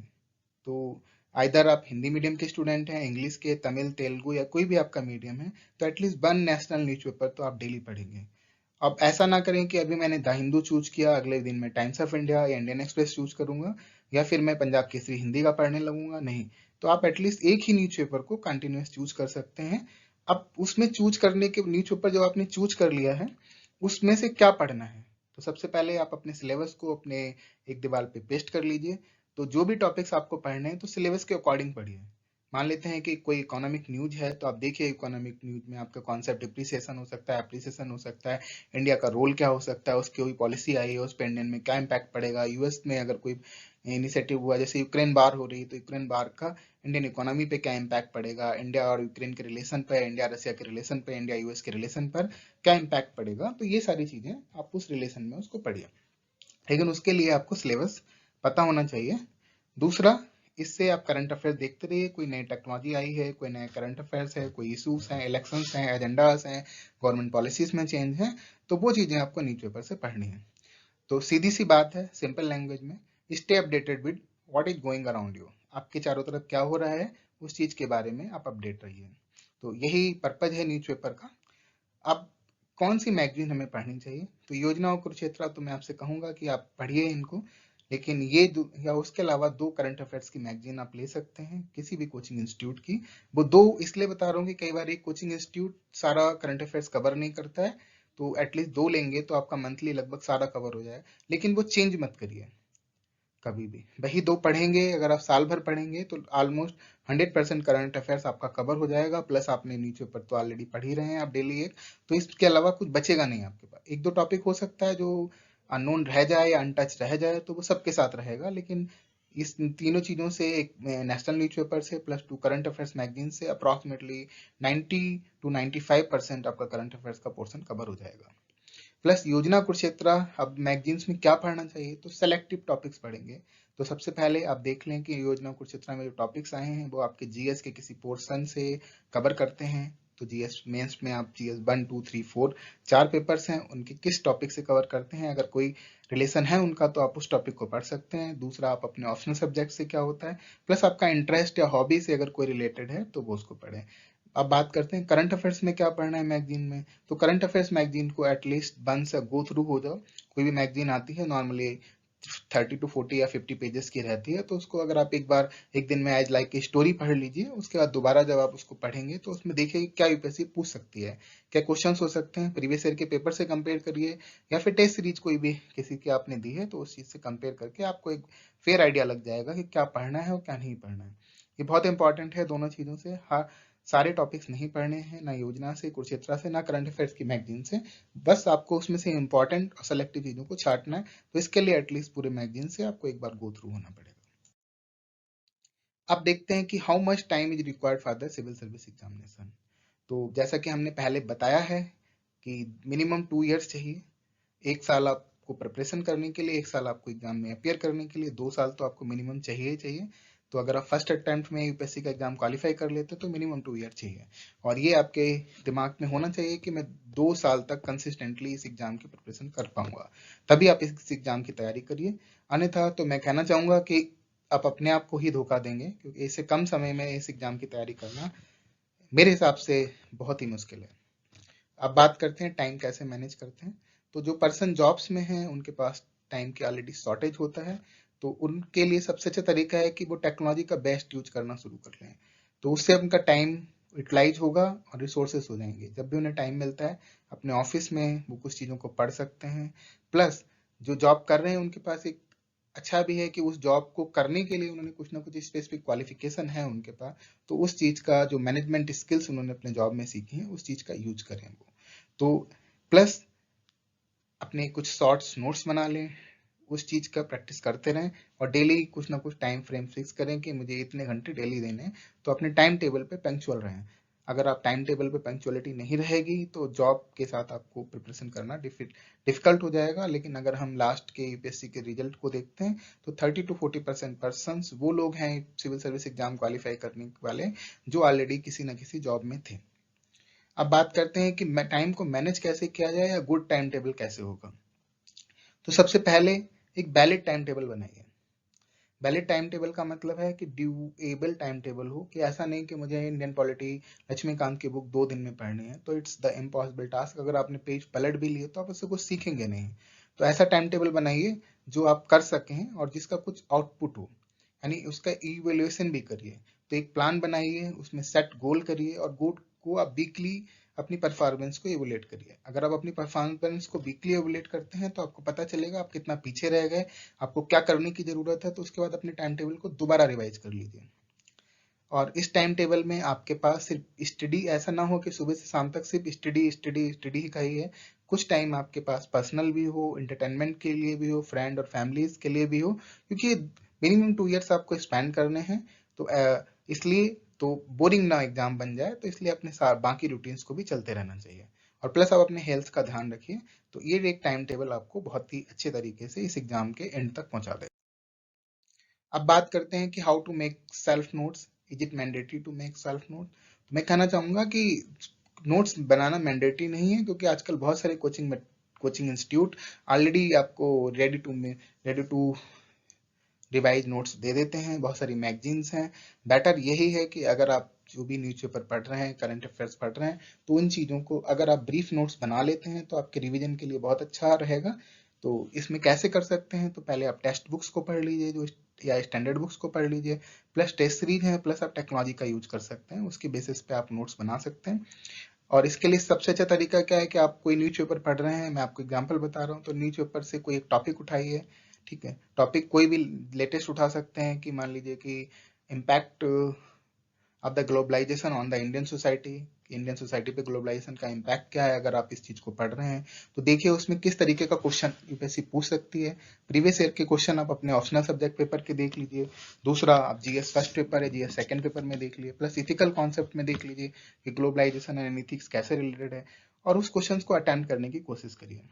तो आइदर आप हिंदी मीडियम के स्टूडेंट हैं, इंग्लिश के, तमिल, तेलुगु या कोई भी आपका मीडियम है, तो एटलीस्ट 1 नेशनल न्यूज़पेपर तो आप डेली पढ़ेंगे। अब ऐसा ना करें कि अभी मैंने द हिंदू चूज किया, अगले दिन मैं टाइम्स ऑफ इंडिया या इंडियन एक्सप्रेस चूज करूंगा, या फिर मैं पंजाब केसरी हिंदी का पढ़ने लगूंगा। नहीं, तो आप एटलीस्ट एक ही न्यूज़पेपर को कंटिन्यूस चूज कर सकते हैं। अब उसमें चूज करने के न्यूज़पेपर जो आपने चूज कर लिया है, उसमें से क्या पढ़ना है। तो सबसे पहले आप अपने सिलेबस को अपने एक दीवार पे पेस्ट कर लीजिए। तो जो भी टॉपिक्स आपको पढ़ने हैं तो सिलेबस के अकॉर्डिंग पढ़िए। मान लेते हैं कि कोई इकोनॉमिक न्यूज है, तो आप देखिए इकोनॉमिक न्यूज में आपका कॉन्सेप्ट डिप्रिसिएशन हो सकता है, एप्रिसिएशन हो सकता है, इंडिया का रोल क्या हो सकता है, उसकी कोई पॉलिसी आई है उस पर इंडियन में क्या इम्पैक्ट पड़ेगा, यूएस में अगर कोई इनिशिएटिव हुआ, जैसे यूक्रेन वार हो रही, तो यूक्रेन वार का इंडियन इकोनॉमी पे क्या इम्पैक्ट पड़ेगा, इंडिया और यूक्रेन के रिलेशन पे, इंडिया रशिया के रिलेशन पे, इंडिया यूएस के रिलेशन पर क्या इम्पैक्ट पड़ेगा। तो ये सारी चीजें आप उस रिलेशन में उसको पढ़िए, लेकिन उसके लिए आपको सिलेबस पता होना चाहिए। दूसरा, इससे आप करंट अफेयर्स देखते रहिए, कोई नई टेक्नोलॉजी आई है, कोई नए करंट अफेयर्स है, कोई इशूज हैं, इलेक्शंस हैं, एजेंडास हैं, गवर्नमेंट पॉलिसीज में चेंज है, तो वो चीजें आपको न्यूज़पेपर से पढ़नी है। तो सीधी सी बात है, सिंपल लैंग्वेज में, stay updated with what is going around you. आपके चारों तरफ क्या हो रहा है उस चीज के बारे में आप अपडेट रहिए। तो यही पर्पज है न्यूज़पेपर का। अब कौन सी मैगजीन हमें पढ़नी चाहिए, तो योजना और कुरुक्षेत्र तो मैं आपसे कहूंगा कि आप पढ़िए इनको, लेकिन ये या उसके अलावा 2 करंट अफेयर्स की मैगजीन आप ले सकते हैं किसी भी कोचिंग इंस्टीट्यूट की। वो 2 इसलिए बता रहा हूँ कि कई बार एक कोचिंग इंस्टीट्यूट सारा करंट अफेयर्स कवर नहीं करता है, तो एटलीस्ट 2 लेंगे तो आपका मंथली लगभग सारा कवर हो जाए, लेकिन वो चेंज मत करिए। कभी भी वही दो पढ़ेंगे। अगर आप साल भर पढ़ेंगे तो ऑलमोस्ट 100% करंट अफेयर्स आपका कवर हो जाएगा, प्लस आपने न्यूज़पेपर तो ऑलरेडी पढ़ ही रहे हैं आप डेली एक, तो इसके अलावा कुछ बचेगा नहीं आपके पास। एक दो टॉपिक हो सकता है जो अननोन रह जाए या अनटच रह जाए, तो वो सबके साथ रहेगा, लेकिन इस तीनों चीज़ों से, एक नेशनल न्यूज़पेपर से plus two current affairs magazine से अप्रॉक्सीमेटली 90 to 95% आपका करंट अफेयर्स का पोर्शन कवर हो जाएगा। प्लस योजना कुरुक्षेत्र, अब मैगजीन्स में क्या पढ़ना चाहिए, तो सेलेक्टिव टॉपिक्स पढ़ेंगे। तो सबसे पहले आप देख लें कि योजना कुरुक्षेत्र में जो टॉपिक्स आए हैं वो आपके जीएस के किसी पोर्शन से कवर करते हैं। तो जीएस मेंस में आप जीएस 1, 2, 3, 4 4 पेपर्स हैं, उनके किस टॉपिक से कवर करते हैं, अगर कोई रिलेशन है उनका तो आप उस टॉपिक को पढ़ सकते हैं। दूसरा, आप अपने ऑप्शनल सब्जेक्ट से क्या होता है, प्लस आपका इंटरेस्ट या हॉबी से अगर कोई रिलेटेड है तो वो उसको पढ़ें। अब बात करते हैं करंट अफेयर्स में क्या पढ़ना है मैगजीन में। तो करंट अफेयर्स मैगजीन को एटलीस्ट 1 से गो थ्रू हो जाओ। कोई भी मैगजीन आती है नॉर्मली 30 to 40 या 50 पेजेस की रहती है, तो उसको अगर आप एक बार एक दिन में एज लाइक स्टोरी पढ़ लीजिए, उसके बाद दोबारा जब आप उसको पढ़ेंगे तो उसमें देखिए क्या यूपीएससी पूछ सकती है, क्या क्वेश्चंस हो सकते हैं, प्रीवियस ईयर के पेपर से कंपेयर करिए, या फिर टेस्ट सीरीज कोई भी किसी की आपने दी है तो उस चीज से कंपेयर करके आपको एक फेयर आइडिया लग जाएगा कि क्या पढ़ना है और क्या नहीं पढ़ना है। ये बहुत इंपॉर्टेंट है दोनों चीजों से। हाँ, सारे टॉपिक्स नहीं पढ़ने हैं, ना योजना से, कुरुक्षेत्र से, ना करंट अफेयर्स की मैगजीन से, बस आपको उसमें से इंपॉर्टेंट और सेलेक्टिव चीजों को छांटना है। तो इसके लिए एटलीस्ट पूरे मैगजीन से आपको एक बार गो थ्रू होना पड़ेगा। अब देखते हैं कि how much time is required for the civil service examination. तो जैसा कि हमने पहले बताया है कि मिनिमम 2 इयर्स चाहिए। 1 साल आपको प्रिपरेशन करने के लिए, 1 साल आपको एग्जाम में अपियर करने के लिए, 2 साल तो आपको मिनिमम चाहिए ही चाहिए। तो अगर आप फर्स्ट अटेम्प्ट में यूपीएससी का एग्जाम क्वालिफाई कर लेते तो मिनिमम 2 ईयर चाहिए। और ये आपके दिमाग में होना चाहिए कि मैं 2 साल तक कंसिस्टेंटली इस एग्जाम की प्रिपरेशन कर पाऊंगा, तभी आप इस एग्जाम की तैयारी करिए। अन्यथा तो मैं कहना चाहूंगा कि आप अपने आप को ही धोखा देंगे, क्योंकि इससे कम समय में इस एग्जाम की तैयारी करना मेरे हिसाब से बहुत ही मुश्किल है। अब बात करते हैं टाइम कैसे मैनेज करते हैं। तो जो पर्सन जॉब्स में हैं उनके पास टाइम की ऑलरेडी शॉर्टेज होता है, तो उनके लिए सबसे अच्छा तरीका है कि वो टेक्नोलॉजी का बेस्ट यूज करना शुरू कर लें। तो उससे उनका टाइम यूटिलाइज होगा और रिसोर्सेस हो जाएंगे। जब भी उन्हें टाइम मिलता है अपने ऑफिस में वो कुछ चीज़ों को पढ़ सकते हैं। प्लस जो जॉब कर रहे हैं उनके पास एक अच्छा भी है कि उस जॉब को करने के लिए उन्होंने कुछ ना कुछ स्पेसिफिक क्वालिफिकेशन है उनके पास, तो उस चीज का जो मैनेजमेंट स्किल्स उन्होंने अपने जॉब में सीखी है उस चीज का यूज करें वो। तो प्लस अपने कुछ शॉर्ट्स नोट्स बना लें, उस चीज का प्रैक्टिस करते रहें, और डेली कुछ ना कुछ टाइम फ्रेम फिक्स करें कि मुझे इतने घंटे डेली देने हैं। तो अपने टाइम टेबल पे पंक्चुअल रहें। अगर आप टाइम टेबल पे पंक्चुअलिटी नहीं रहेगी तो जॉब के साथ आपको प्रिपरेशन करना डिफिकल्ट हो जाएगा। लेकिन अगर हम लास्ट के यूपीएससी के रिजल्ट को देखते हैं तो 30 to 40% पर्सन वो लोग हैं सिविल सर्विस एग्जाम क्वालिफाई करने वाले जो ऑलरेडी किसी न किसी जॉब में थे। अब बात करते हैं कि टाइम को मैनेज कैसे किया जाए या गुड टाइम टेबल कैसे होगा। तो सबसे पहले एक वैलिड टाइम टेबल बनाइए। वैलिड टाइम टेबल का मतलब है कि ड्यूएबल टाइम टेबल हो, कि ऐसा नहीं कि मुझे इंडियन पॉलिटी लक्ष्मीकांत की बुक 2 दिन में पढ़नी है, तो इट्स द इम्पॉसिबल टास्क। अगर आपने पेज पलट भी लिए तो आप उससे कुछ सीखेंगे नहीं। तो ऐसा टाइम टेबल बनाइए जो आप कर सकें और जिसका कुछ आउटपुट हो, यानी उसका इवेल्युएशन भी करिए। तो एक प्लान बनाइए, उसमें सेट गोल करिए, और गोल को आप वीकली अपनी परफॉर्मेंस को इवोलेट करिए। अगर आप अपनी परफॉर्मेंस को वीकली इवोलेट करते हैं तो आपको पता चलेगा आप कितना पीछे रह गए, आपको क्या करने की जरूरत है। तो उसके बाद अपने टाइम टेबल को दोबारा रिवाइज कर लीजिए। और इस टाइम टेबल में आपके पास सिर्फ स्टडी, ऐसा ना हो कि सुबह से शाम तक सिर्फ स्टडी स्टडी स्टडी ही खाई है। कुछ टाइम आपके पास पर्सनल भी हो, एंटरटेनमेंट के लिए भी हो, फ्रेंड और फैमिलीज के लिए भी हो, क्योंकि मिनिमम 2 इयर्स आपको स्पेंड करने हैं। तो इसलिए तो बोरिंग ना एग्जाम बन जाए, तो इसलिए अपने बाकी रूटीन्स को भी चलते रहना चाहिए। और प्लस आप अपने हेल्थ का ध्यान रखिए। तो ये एक टाइम टेबल आपको बहुत ही अच्छे तरीके से इस एग्जाम के एंड तक पहुंचा देगा। अब बात करते हैं कि how to make self notes. Is it mandatory to make self note. तो मैं कहना चाहूंगा कि नोट्स बनाना मैंडेटरी नहीं है, क्योंकि आजकल बहुत सारे कोचिंग इंस्टीट्यूट ऑलरेडी आपको रेडी टू रिवाइज नोट्स दे देते हैं। बहुत सारी मैगजीन्स हैं। बेटर यही है कि अगर आप जो भी न्यूज़पेपर पढ़ रहे हैं, करंट अफेयर्स पढ़ रहे हैं, तो उन चीज़ों को अगर आप ब्रीफ नोट्स बना लेते हैं तो आपके रिवीजन के लिए बहुत अच्छा रहेगा। तो इसमें कैसे कर सकते हैं, तो पहले आप टेक्स्ट बुक्स को पढ़ लीजिए, जो या स्टैंडर्ड बुक्स को पढ़ लीजिए, प्लस टेस्ट सीरीज है, प्लस आप टेक्नोलॉजी का यूज कर सकते हैं। उसके बेसिस पे आप नोट्स बना सकते हैं। और इसके लिए सबसे अच्छा तरीका क्या है कि आप कोई न्यूज़पेपर पढ़ रहे हैं, मैं आपको एग्जांपल बता रहा हूँ, तो न्यूज़पेपर से कोई एक टॉपिक उठाइए, ठीक है, टॉपिक कोई भी लेटेस्ट उठा सकते हैं कि मान लीजिए कि impact of the globalisation on the Indian society पे ग्लोबलाइजेशन का इम्पैक्ट क्या है। अगर आप इस चीज को पढ़ रहे हैं तो देखिए उसमें किस तरीके का क्वेश्चन यूपीएससी पूछ सकती है। प्रीवियस ईयर के क्वेश्चन आप अपने ऑप्शनल सब्जेक्ट पेपर के देख लीजिए, दूसरा आप जीएस फर्स्ट पेपर है, जीएस सेकंड पेपर में देख लीजिए, प्लस इथिकल कॉन्सेप्ट में देख लीजिए कि ग्लोबलाइजेशन एंड एथिक्स कैसे रिलेटेड है, और उस क्वेश्चन को अटेम्प्ट करने की कोशिश करिए।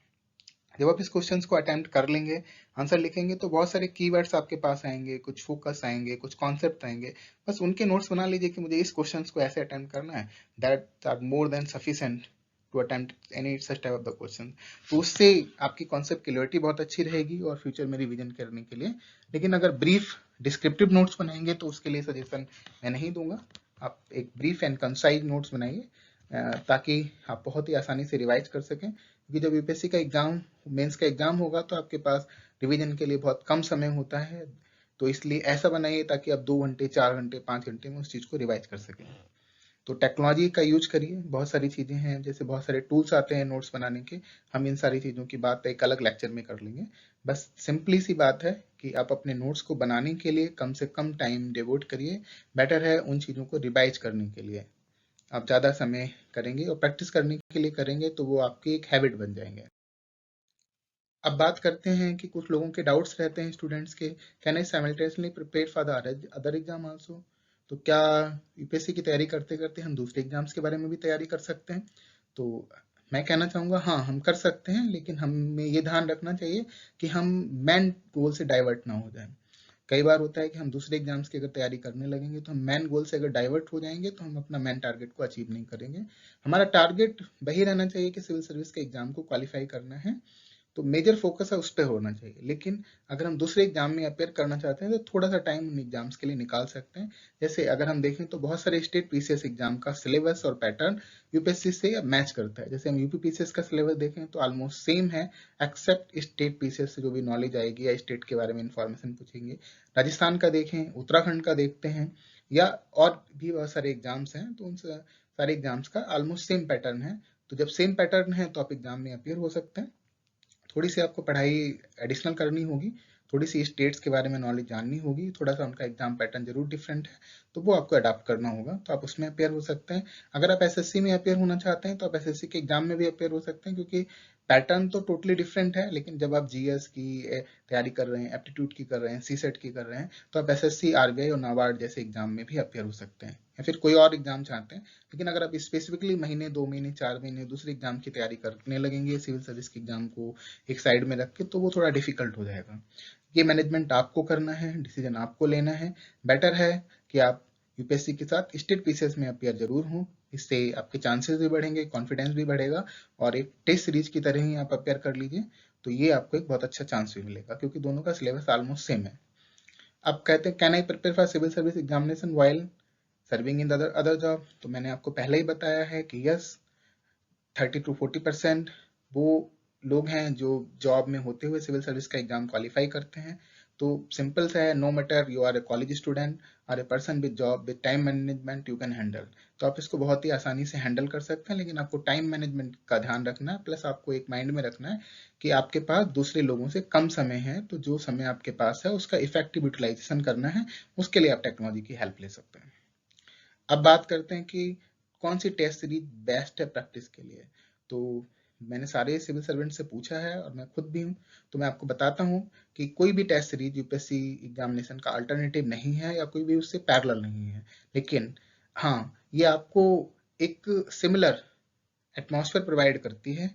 जब आप इस क्वेश्चंस को अटेम्प्ट कर लेंगे, आंसर लिखेंगे, तो बहुत सारे कीवर्ड्स आपके पास आएंगे, कुछ फोकस आएंगे, कुछ कॉन्सेप्ट आएंगे। बस उनके नोट्स बना लीजिए कि मुझे इस क्वेश्चंस को ऐसे अटेम्प्ट करना है, that are more than sufficient to attempt any such type of the question. तो उससे आपकी कॉन्सेप्ट क्लियरिटी बहुत अच्छी रहेगी और फ्यूचर में रिवीजन करने के लिए। लेकिन अगर ब्रीफ डिस्क्रिप्टिव नोट्स बनाएंगे तो उसके लिए सजेशन मैं नहीं दूंगा। आप एक ब्रीफ एंड कंसाइज नोट्स बनाइए ताकि आप बहुत ही आसानी से रिवाइज कर सकें, क्योंकि जब यूपीएससी का एग्जाम, मेंस का एग्जाम होगा तो आपके पास रिवीजन के लिए बहुत कम समय होता है। तो इसलिए ऐसा बनाइए ताकि आप 2 घंटे, 4 घंटे, 5 घंटे में उस चीज को रिवाइज कर सकें। तो टेक्नोलॉजी का यूज करिए, बहुत सारी चीजें हैं, जैसे बहुत सारे टूल्स आते हैं नोट्स बनाने के। हम इन सारी चीजों की बात एक अलग लेक्चर में कर लेंगे। बस सिंपली सी बात है कि आप अपने नोट्स को बनाने के लिए कम से कम टाइम डिवोट करिए। बेटर है उन चीजों को रिवाइज करने के लिए आप ज़्यादा समय करेंगे और प्रैक्टिस करने के लिए करेंगे तो वो आपकी एक हैबिट बन जाएंगे। अब बात करते हैं कि कुछ लोगों के डाउट्स रहते हैं स्टूडेंट्स के, can I simultaneously prepare for the other exam also. तो क्या यूपीएससी की तैयारी करते करते हम दूसरे एग्जाम्स के बारे में भी तैयारी कर सकते हैं? तो मैं कहना चाहूँगा हाँ, हम कर सकते हैं, लेकिन हमें ये ध्यान रखना चाहिए कि हम मेन गोल से डाइवर्ट ना हो जाए। कई बार होता है कि हम दूसरे एग्जाम्स की अगर तैयारी करने लगेंगे तो हम मेन गोल से अगर डाइवर्ट हो जाएंगे तो हम अपना मेन टारगेट को अचीव नहीं करेंगे। हमारा टारगेट वही रहना चाहिए कि सिविल सर्विस के एग्जाम को क्वालिफाई करना है, तो मेजर फोकस है उस पर होना चाहिए। लेकिन अगर हम दूसरे एग्जाम में अपेयर करना चाहते हैं तो थोड़ा सा टाइम उन एग्जाम्स के लिए निकाल सकते हैं। जैसे अगर हम देखें तो बहुत सारे स्टेट पीसीएस एग्जाम का सिलेबस और पैटर्न यूपीएससी से मैच करता है। जैसे हम यूपी पीसीएस का सिलेबस देखें तो ऑलमोस्ट सेम है, एक्सेप्ट स्टेट पीसीएस से जो भी नॉलेज आएगी या स्टेट के बारे में इंफॉर्मेशन पूछेंगे। राजस्थान का देखें, उत्तराखंड का देखते हैं, या और भी बहुत सारे एग्जाम्स हैं, तो उन सारे एग्जाम्स का ऑलमोस्ट सेम पैटर्न है। तो जब सेम पैटर्न है तो आप एग्जाम में अपेयर हो सकते हैं। थोड़ी सी आपको पढ़ाई एडिशनल करनी होगी, थोड़ी सी स्टेट्स के बारे में नॉलेज जाननी होगी, थोड़ा सा उनका एग्जाम पैटर्न जरूर डिफरेंट है, तो वो आपको अडाप्ट करना होगा, तो आप उसमें अपेयर हो सकते हैं। अगर आप एसएससी में अपेयर होना चाहते हैं तो आप एसएससी के एग्जाम में भी अपेयर हो सकते हैं, क्योंकि पैटर्न तो टोटली डिफरेंट है। लेकिन जब आप जीएस की तैयारी कर रहे हैं, एप्टीट्यूड की कर रहे हैं, सीसेट की कर रहे हैं, तो आप एसएससी, आरबीआई और नाबार्ड जैसे एग्जाम में भी अपेयर हो सकते हैं, या फिर कोई और एग्जाम चाहते हैं। लेकिन अगर आप स्पेसिफिकली महीने, 2 महीने, 4 महीने दूसरे एग्जाम की तैयारी करने लगेंगे सिविल सर्विस के एग्जाम को एक साइड में रख के, तो वो थोड़ा डिफिकल्ट हो जाएगा। ये मैनेजमेंट आपको करना है, डिसीजन आपको लेना है। बेटर है कि आप यूपीएससी के साथ स्टेट पीसीएस में अपियर जरूर हों, इससे आपके चांसेस भी बढ़ेंगे, कॉन्फिडेंस भी बढ़ेगा, और एक टेस्ट सीरीज की तरह ही आप अपियर कर लीजिए, तो ये आपको एक बहुत अच्छा चांस भी मिलेगा, क्योंकि दोनों का सिलेबस ऑलमोस्ट सेम है। अब कहते हैं can I prepare for civil service examination while serving in the other job. तो मैंने आपको पहले ही बताया है कि यस, 30 to 40% वो लोग हैं जो जॉब में होते हुए सिविल सर्विस का एग्जाम क्वालिफाई करते हैं। तो सिंपल सा है, no matter you are a college student और a person with job with time management you can handle. तो आप इसको बहुत ही आसानी से हैंडल कर सकते हैं, लेकिन आपको टाइम मैनेजमेंट का ध्यान रखना है, प्लस आपको एक माइंड में रखना है कि आपके पास दूसरे लोगों से कम समय है, तो जो समय आपके पास है उसका इफेक्टिव यूटिलाइजेशन करना है। उसके लिए आप टेक्नोलॉजी की हेल्प ले सकते हैं। अब बात करते हैं कि कौन सी टेस्ट सीरीज बेस्ट है प्रैक्टिस के लिए। तो मैंने सारे सिविल सर्वेंट से पूछा है और मैं खुद भी हूँ, तो मैं आपको बताता हूँ कि कोई भी टेस्ट सीरीज यूपीएससी एग्जामिनेशन का अल्टरनेटिव नहीं है या कोई भी उससे पैरेलल नहीं है। लेकिन हाँ, ये आपको एक सिमिलर एटमॉस्फेयर प्रोवाइड करती है,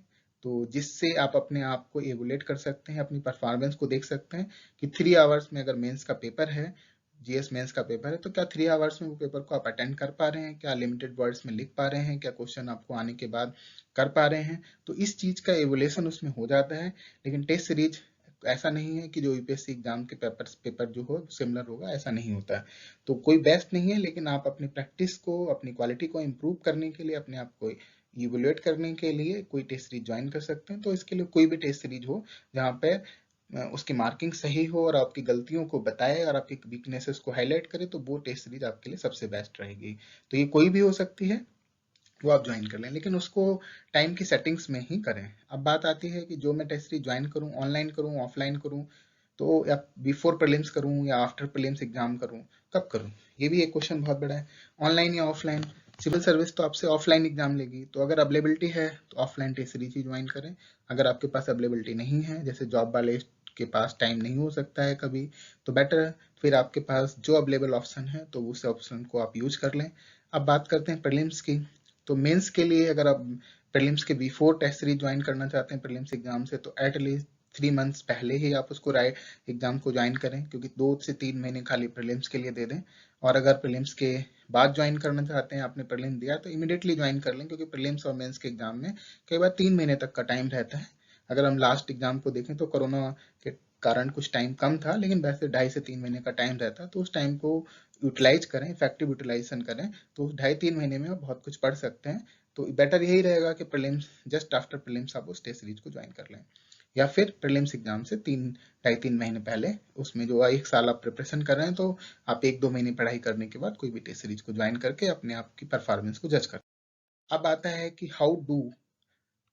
तो जिससे आप अपने आप को एवुलेट कर सकते हैं, अपनी परफॉर्मेंस को देख सकते हैं कि 3 आवर्स में अगर मेंस का पेपर है, जीएस मेंस का पेपर है, तो क्या 3 आवर्स में वो पेपर को आप अटेंड कर पा रहे हैं, क्या लिमिटेड वर्ड्स में लिख पा रहे हैं, क्या क्वेश्चन आपको आने के बाद कर पा रहे हैं। तो इस चीज का एवुलेशन उसमें हो जाता है। लेकिन टेस्ट सीरीज ऐसा नहीं है कि जो यूपीएससी एग्जाम के पेपर जो हो सिमिलर होगा, ऐसा नहीं होता है। तो कोई बेस्ट नहीं है, लेकिन आप अपनी प्रैक्टिस को, अपनी क्वालिटी को इम्प्रूव करने के लिए, अपने आप को इवोल्यूट करने के लिए कोई टेस्ट सीरीज ज्वाइन कर सकते हैं। तो इसके लिए कोई भी टेस्ट सीरीज हो जहाँ पे उसकी मार्किंग सही हो और आपकी गलतियों को बताए और आपकी वीकनेसेस को हाईलाइट करे, तो वो टेस्ट सीरीज आपके लिए सबसे बेस्ट रहेगी। तो ये कोई भी हो सकती है, वो आप ज्वाइन कर लें, लेकिन उसको टाइम की सेटिंग्स में ही करें। अब बात आती है कि जो मैं टेस्ट सीरीज ज्वाइन करूँ, ऑनलाइन करूँ, ऑफलाइन करूँ, तो या बिफोर प्रीलिम्स करूं या आफ्टर प्रीलिम्स एग्जाम करूं, कब करूं, ये भी एक क्वेश्चन बहुत बड़ा है। ऑनलाइन या ऑफलाइन, सिविल सर्विस तो आपसे ऑफलाइन एग्जाम लेगी, तो अगर अवेलेबिलिटी है तो ऑफलाइन टेस्ट सीरीज ही ज्वाइन करें। अगर आपके पास अवेलेबिलिटी नहीं है, जैसे जॉब वाले के पास टाइम नहीं हो सकता है कभी, तो बेटर फिर आपके पास जो अवेलेबल ऑप्शन है तो उस ऑप्शन को आप यूज कर लें। अब बात करते हैं प्रीलिम्स की। तो मेंस के लिए अगर आप प्रीलिम्स के बिफोर टेस्ट सीरीज ज्वाइन करना चाहते हैं प्रीलिम्स एग्जाम से, तो एटलीस्ट 3 मंथ्स पहले ही आप उसको एग्जाम को ज्वाइन करें, क्योंकि 2 से 3 महीने खाली प्रीलिम्स के लिए दे दें। और अगर प्रीलिम्स के बाद ज्वाइन करना चाहते हैं, आपने प्रीलिम्स दिया तो इमीडिएटली ज्वाइन कर लें, क्योंकि प्रीलिम्स और मेंस के एग्जाम में कई बार 3 महीने तक का टाइम रहता है। अगर हम लास्ट एग्जाम को देखें तो कोरोना के कारण कुछ टाइम कम था, लेकिन वैसे 2.5 से 3 महीने का टाइम रहता है, तो उस टाइम को यूटिलाइज करें, इफेक्टिव यूटिलाइजेशन करें, तो उस 2.5-3 महीने में आप बहुत कुछ पढ़ सकते हैं। तो बेटर यही रहेगा कि प्रीलिम्स जस्ट आफ्टर प्रीलिम्स आप उस टेस्ट सीरीज को ज्वाइन कर लें, या फिर प्रीलिम्स एग्जाम से 2.5-3 महीने पहले, उसमें जो 1 साल आप प्रिपरेशन कर रहे हैं, तो आप 1-2 महीने पढ़ाई करने के बाद कोई भी टेस्ट सीरीज को ज्वाइन करके अपने आप की परफॉर्मेंस को जज कर। अब आता है कि how do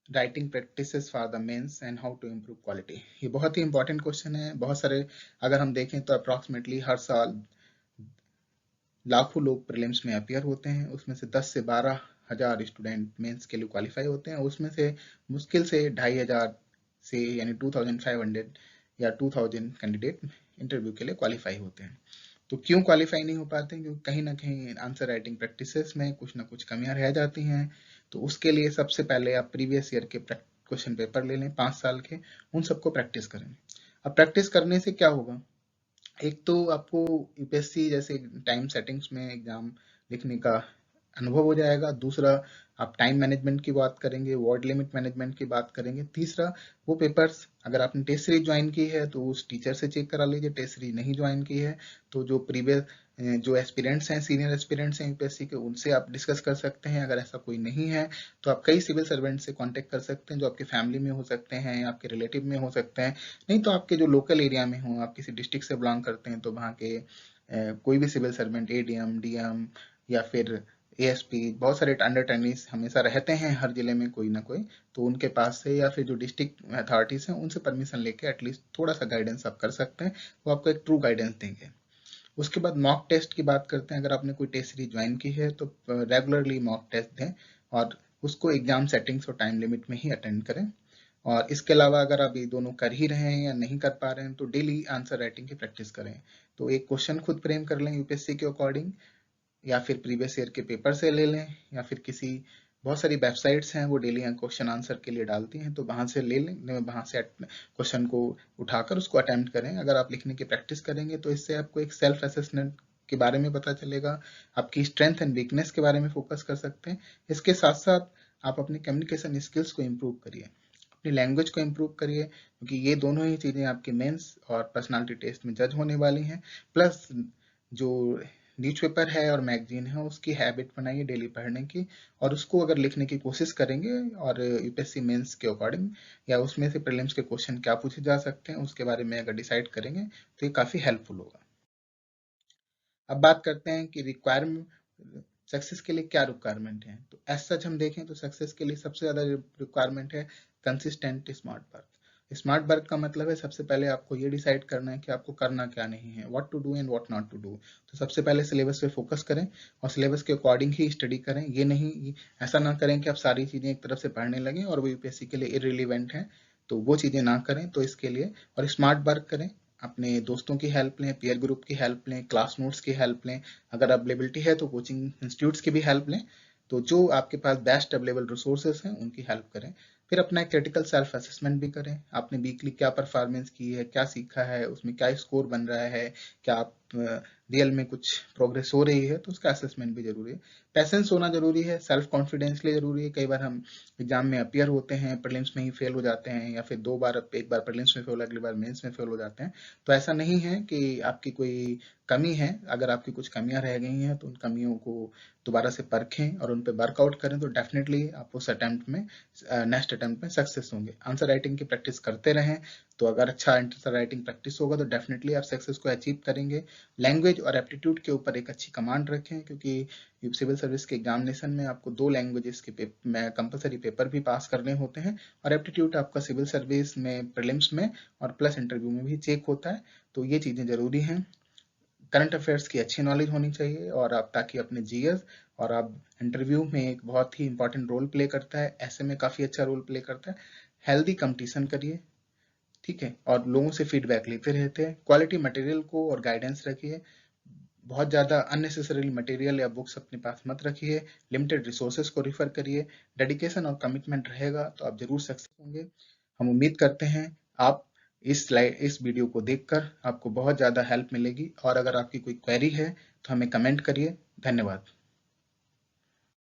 writing practices for the mains and how to improve quality. ये बहुत ही इंपॉर्टेंट क्वेश्चन है। बहुत सारे, अगर हम देखें तो अप्रॉक्सीमेटली हर साल लाखों लोग प्रीलिम्स में अपियर होते हैं, उसमें से 10 से 12 हजार स्टूडेंट मेंस के लिए क्वालिफाई होते हैं, उसमें से मुश्किल से 2,500 से यानी 2,500 या 2,000 कैंडिडेट इंटरव्यू के लिए क्वालिफाई होते हैं। तो क्यों क्वालिफाई नहीं हो पाते हैं? क्योंकि कहीं ना कहीं आंसर राइटिंग प्रैक्टिसेस में कुछ ना कुछ कमियां रह जाती हैं। तो उसके लिए सबसे पहले आप प्रीवियस ईयर के क्वेश्चन पेपर ले लें 5 साल के, उन सबको प्रैक्टिस करें। अब प्रैक्टिस करने से क्या होगा? एक तो आपको यूपीएससी जैसे टाइम सेटिंग्स में एग्जाम लिखने का अनुभव हो जाएगा। दूसरा, आप टाइम मैनेजमेंट की बात करेंगे, वर्ड लिमिट मैनेजमेंट की बात करेंगे। तीसरा, वो पेपर्स अगर आपने टेस्ट सीरीज ज्वाइन की है तो उस टीचर से चेक करा लीजिए, टेस्ट सीरीज नहीं ज्वाइन की है तो जो प्रीवियस जो एस्पिरेंट्स हैं, सीनियर एस्पिरेंट्स हैं यूपीएससी के, उनसे आप डिस्कस कर सकते हैं। अगर ऐसा कोई नहीं है तो आप कई सिविल सर्वेंट से कांटेक्ट कर सकते हैं, जो आपके फैमिली में हो सकते हैं, आपके रिलेटिव में हो सकते हैं, नहीं तो आपके जो लोकल एरिया में हो, आप किसी डिस्ट्रिक्ट से बिलोंग करते हैं तो वहाँ के कोई भी सिविल सर्वेंट, एडीएम, डीएम या फिर एएसपी, बहुत सारे अंडर टेनिस हमेशा रहते हैं हर जिले में कोई ना कोई, तो उनके पास से या फिर जो डिस्ट्रिक्ट अथॉरिटीज हैं उनसे परमिशन लेके एटलीस्ट थोड़ा सा गाइडेंस आप कर सकते हैं, वो आपको एक ट्रू गाइडेंस देंगे। उसके बाद मॉक टेस्ट की बात करते हैं। अगर आपने कोई टेस्ट सीरीज ज्वाइन की है तो रेगुलरली मॉक टेस्ट दें और उसको एग्जाम सेटिंग्स और टाइम लिमिट में ही अटेंड करें। और इसके अलावा अगर आप ये दोनों कर ही रहे हैं या नहीं कर पा रहे हैं तो डेली आंसर राइटिंग की प्रैक्टिस करें। तो एक क्वेश्चन खुद फ्रेम कर लें यूपीएससी के अकॉर्डिंग, या फिर प्रीवियस ईयर के पेपर से ले लें, या फिर किसी, बहुत सारी वेबसाइट्स हैं वो डेली क्वेश्चन आंसर के लिए डालती हैं, तो वहां से ले लें, वहां से क्वेश्चन को उठाकर उसको अटेम्प्ट करें। अगर आप लिखने की प्रैक्टिस करेंगे तो इससे आपको एक सेल्फ असेसमेंट के बारे में पता चलेगा, आपकी स्ट्रेंथ एंड वीकनेस के बारे में फोकस कर सकते हैं। इसके साथ साथ आप अपनी कम्युनिकेशन स्किल्स को इम्प्रूव करिए, अपनी लैंग्वेज को इम्प्रूव करिए, क्योंकि ये दोनों ही चीज़ें आपके मेंस और पर्सनालिटी टेस्ट में जज होने वाली हैं। प्लस जो न्यूज़पेपर है और मैगजीन है उसकी हैबिट बनाइए डेली पढ़ने की, और उसको अगर लिखने की कोशिश करेंगे और यूपीएससी मेंस के अकॉर्डिंग या उसमें से प्रीलिम्स के क्वेश्चन क्या पूछे जा सकते हैं उसके बारे में अगर डिसाइड करेंगे तो ये काफ़ी हेल्पफुल होगा। अब बात करते हैं कि रिक्वायरमेंट, सक्सेस के लिए क्या रिक्वायरमेंट है। तो एज सच हम देखें तो सक्सेस के लिए सबसे ज़्यादा रिक्वायरमेंट है consistent smart work. Smart work का मतलब है सबसे पहले आपको ये डिसाइड करना है कि आपको करना क्या नहीं है, what to do and what not to do. तो सबसे पहले सिलेबस पे फोकस करें और सिलेबस के अकॉर्डिंग ही स्टडी करें। ये नहीं, ऐसा ना करें कि आप सारी चीज़ें एक तरफ से पढ़ने लगें और वो यूपीएससी के लिए इररिलेवेंट हैं, तो वो चीज़ें ना करें। तो इसके लिए और स्मार्ट वर्क करें, अपने दोस्तों की हेल्प लें, पीयर ग्रुप की हेल्प लें, क्लास नोट्स की हेल्प लें, अगर अवेलेबिलिटी है तो कोचिंग इंस्टीट्यूट्स की भी हेल्प लें। तो जो आपके पास बेस्ट अवेलेबल रिसोर्सेज हैं उनकी हेल्प करें। फिर अपना एक क्रिटिकल सेल्फ असेसमेंट भी करें, आपने वीकली क्या परफॉर्मेंस की है, क्या सीखा है, उसमें क्या स्कोर बन रहा है, क्या आप रियल में कुछ प्रोग्रेस हो रही है, तो उसका असेसमेंट भी जरूरी है। पैसेंस होना जरूरी है, सेल्फ कॉन्फिडेंस लिए जरूरी है। कई बार हम एग्जाम में अपियर होते हैं, प्रीलिम्स में ही फेल हो जाते हैं, या फिर 2 बार, एक बार प्रीलिम्स में फेल, अगली बार मेंस में फेल हो जाते हैं। तो ऐसा नहीं है कि आपकी कोई कमी है। अगर आपकी कुछ कमियां रह गई हैं तो उन कमियों को दोबारा से परखें और उन पर वर्कआउट करें, तो डेफिनेटली आप उस अटेम्प्ट में, नेक्स्ट अटेम्प्ट में सक्सेस होंगे। आंसर राइटिंग की प्रैक्टिस करते रहें, तो अगर अच्छा आंसर राइटिंग प्रैक्टिस होगा तो डेफिनेटली आप सक्सेस को अचीव करेंगे। लैंग्वेज और एप्टीट्यूड के ऊपर एक अच्छी कमांड रखें, क्योंकि सिविल सर्विस के एग्जामिनेशन में आपको 2 लैंग्वेजेस के कंपलसरी पेपर भी पास करने होते हैं, और एप्टीट्यूड आपका सिविल सर्विस में प्रीलिम्स में और प्लस इंटरव्यू में भी चेक होता है। तो ये चीज़ें ज़रूरी हैं। करंट अफेयर्स की अच्छी नॉलेज होनी चाहिए, और आप ताकि अपने जीएस और आप इंटरव्यू में एक बहुत ही इंपॉर्टेंट रोल प्ले करता है, ऐसे में काफ़ी अच्छा रोल प्ले करता है। हेल्दी कंपटीशन करिए, ठीक है, और लोगों से फीडबैक लेते रहते हैं। क्वालिटी मटेरियल को और गाइडेंस रखिए, बहुत ज़्यादा अननेसेसरी मटेरियल या बुक्स अपने पास मत रखिए। लिमिटेड रिसोर्सेज को रिफर करिए। डेडिकेशन और कमिटमेंट रहेगा तो आप जरूर सक्सेस होंगे। हम उम्मीद करते हैं आप इस वीडियो को देखकर आपको बहुत ज़्यादा हेल्प मिलेगी, और अगर आपकी कोई क्वेरी है तो हमें कमेंट करिए। धन्यवाद।